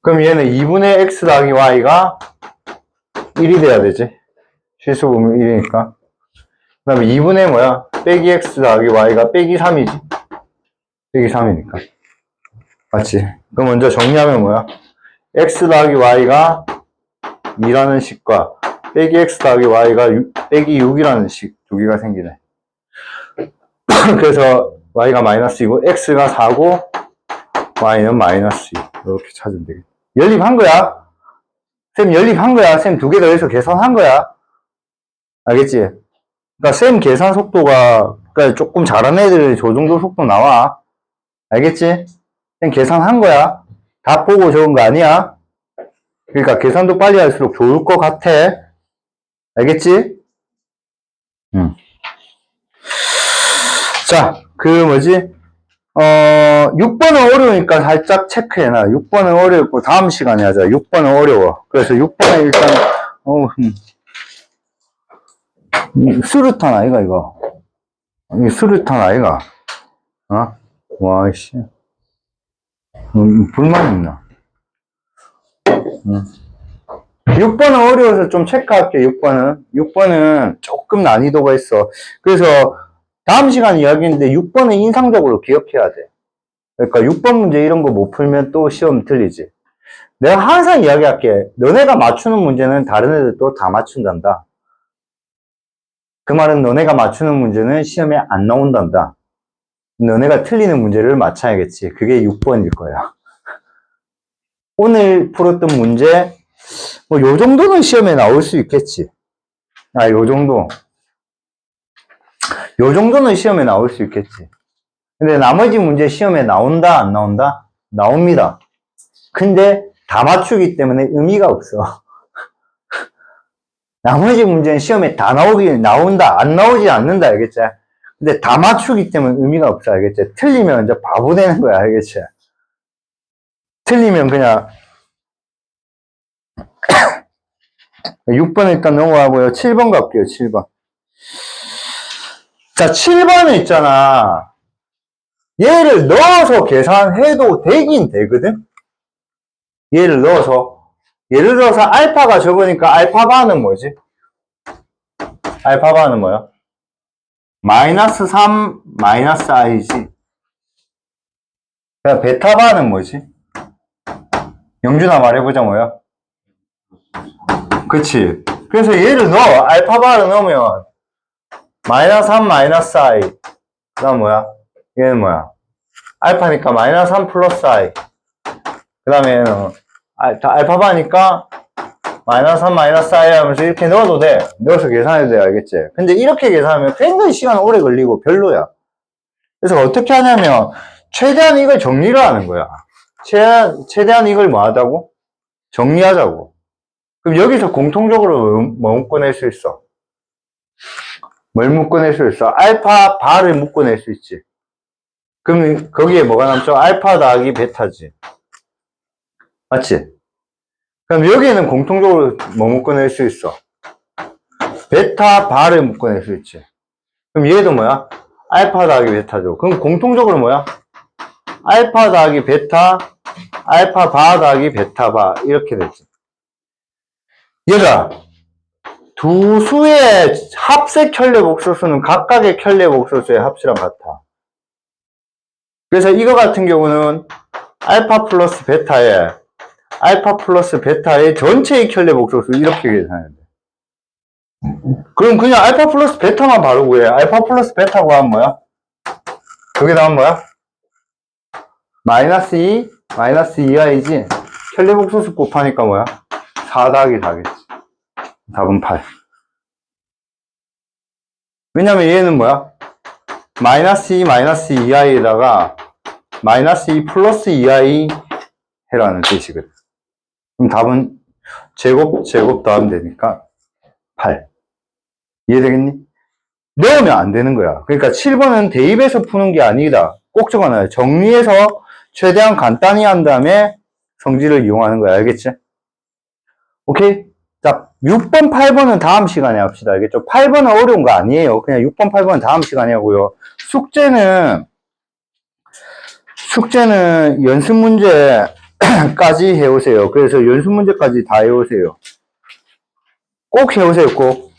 그럼 얘는 2분의 x 더하기 y가 1이 돼야 되지. 실수 보면 1이니까. 그 다음에 2분의 뭐야? 빼기 x 더하기 y가 빼기 3이지. 빼기 3이니까. 맞지? 그럼 먼저 정리하면 뭐야? x 더하기 y가 2라는 식과 빼기 x 더하기 y가 빼기 6이라는 식 두 개가 생기네. 그래서 y가 마이너스이고 x가 4고 y는 마이너스 2. 이렇게 찾으면 되겠다. 연립한 거야. 쌤 연립한 거야. 쌤 두 개 더해서 계산한 거야. 알겠지? 그러니까 쌤 계산 속도가, 그러니까 조금 잘하는 애들이 저 정도 속도 나와. 알겠지? 쌤 계산한 거야. 다 보고 적은 거 아니야. 그러니까 계산도 빨리 할수록 좋을 것 같아. 알겠지? 자, 그 뭐지? 6번은 어려우니까 살짝 체크해놔. 6번은 어렵고 다음 시간에 하자. 6번은 어려워. 그래서 6번에 일단 수류탄 아이가 이거. 이게 수류탄 아이가. 어? 와이씨. 불만 있나? 6번은 어려워서 좀 체크할게. 6번은 조금 난이도가 있어. 그래서 다음 시간 이야기인데 6번은 인상적으로 기억해야 돼. 그러니까 6번 문제 이런 거 못 풀면 또 시험 틀리지. 내가 항상 이야기할게. 너네가 맞추는 문제는 다른 애들도 다 맞춘단다. 그 말은 너네가 맞추는 문제는 시험에 안 나온단다. 너네가 틀리는 문제를 맞춰야겠지. 그게 6번일 거야. 오늘 풀었던 문제, 뭐, 요 정도는 시험에 나올 수 있겠지. 요 정도. 요 정도는 시험에 나올 수 있겠지. 근데 나머지 문제 시험에 나온다, 안 나온다? 나옵니다. 근데 다 맞추기 때문에 의미가 없어. 나머지 문제는 시험에 다 나온다, 안 나오지 않는다, 알겠지? 근데 다 맞추기 때문에 의미가 없어, 알겠지? 틀리면 이제 바보 되는 거야, 알겠지? 틀리면 그냥 6번 일단 넘어가고요. 7번 갈게요, 7번. 자, 7번은 있잖아. 얘를 넣어서 계산해도 되긴 되거든? 얘를 넣어서. 예를 들어서 알파가 적으니까 알파바는 뭐지? 알파바는 뭐야? 마이너스 3, 마이너스 i지. 그럼 베타바는 뭐지? 영준아 말해보자, 뭐야? 그치. 그래서 얘를 넣어. 알파바를 넣으면 마이너스 3, 마이너스 i. 그 다음 뭐야? 얘는 뭐야? 알파니까 마이너스 3 플러스 i. 그 다음에 알파바니까 마이너스 3 마이너스 i 하면서 이렇게 넣어도 돼. 넣어서 계산해도 돼. 알겠지? 근데 이렇게 계산하면 굉장히 시간 오래 걸리고 별로야. 그래서 어떻게 하냐면 최대한 이걸 정리를 하는 거야. 최대한 이걸 뭐 하자고? 정리하자고. 그럼 여기서 공통적으로 뭐 묶어낼 수 있어? 뭘 묶어낼 수 있어? 알파 바를 묶어낼 수 있지. 그럼 거기에 뭐가 남죠? 알파 더하기 베타지. 맞지? 그럼 여기에는 공통적으로 뭐 묶어낼 수 있어? 베타 바를 묶어낼 수 있지. 그럼 얘도 뭐야? 알파 더하기 베타죠. 그럼 공통적으로 뭐야? 알파 더하기 베타, 알파 바 더하기 베타 바 이렇게 되지. 얘가 두 수의 합색 켤레 복소수는 각각의 켤레 복소수의 합수랑 같아. 그래서 이거 같은 경우는 알파 플러스 베타의 전체의 켤레 복소수 이렇게 계산해야 돼. 그럼 그냥 알파 플러스 베타만 바로 구해. 알파 플러스 베타 구하면 뭐야? 그게 다음 뭐야? 마이너스 2, 마이너스 2i지. 켤레 복소수 곱하니까 뭐야? 4 더하기 4겠지. 답은 8. 왜냐면 얘는 뭐야? 마이너스 2, 마이너스 2i에다가 마이너스 2 플러스 2i 해라는 뜻이거든. 그럼 답은 제곱 더하면 되니까 8. 이해되겠니? 넣으면 안 되는 거야. 그러니까 7번은 대입해서 푸는 게 아니다. 꼭 적어놔요. 정리해서 최대한 간단히 한 다음에 성질을 이용하는 거야. 알겠지? 오케이? 자, 6번, 8번은 다음 시간에 합시다. 알겠죠? 8번은 어려운 거 아니에요. 그냥 6번, 8번은 다음 시간에 하고요. 숙제는 연습 문제까지 해오세요. 그래서 연습 문제까지 다 해오세요. 꼭 해오세요, 꼭.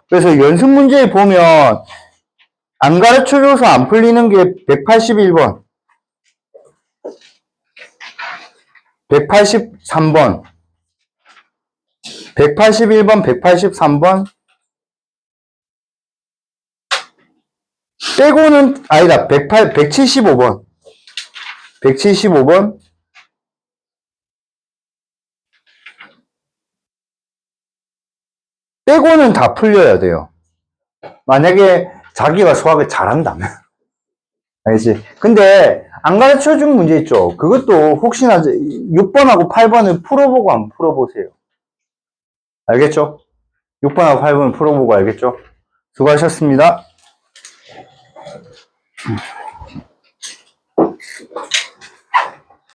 그래서 연습 문제에 보면 안 가르쳐줘서 안 풀리는 게 181번, 183번, 181번, 183번, 빼고는, 아니다, 175번, 175번, 빼고는 다 풀려야 돼요. 만약에 자기가 수학을 잘한다면. 알지? 근데 안 가르쳐준 문제 있죠? 그것도 혹시나 6번하고 8번을 풀어보고 안 풀어보세요. 알겠죠? 6번하고 8번 풀어보고 알겠죠? 수고하셨습니다.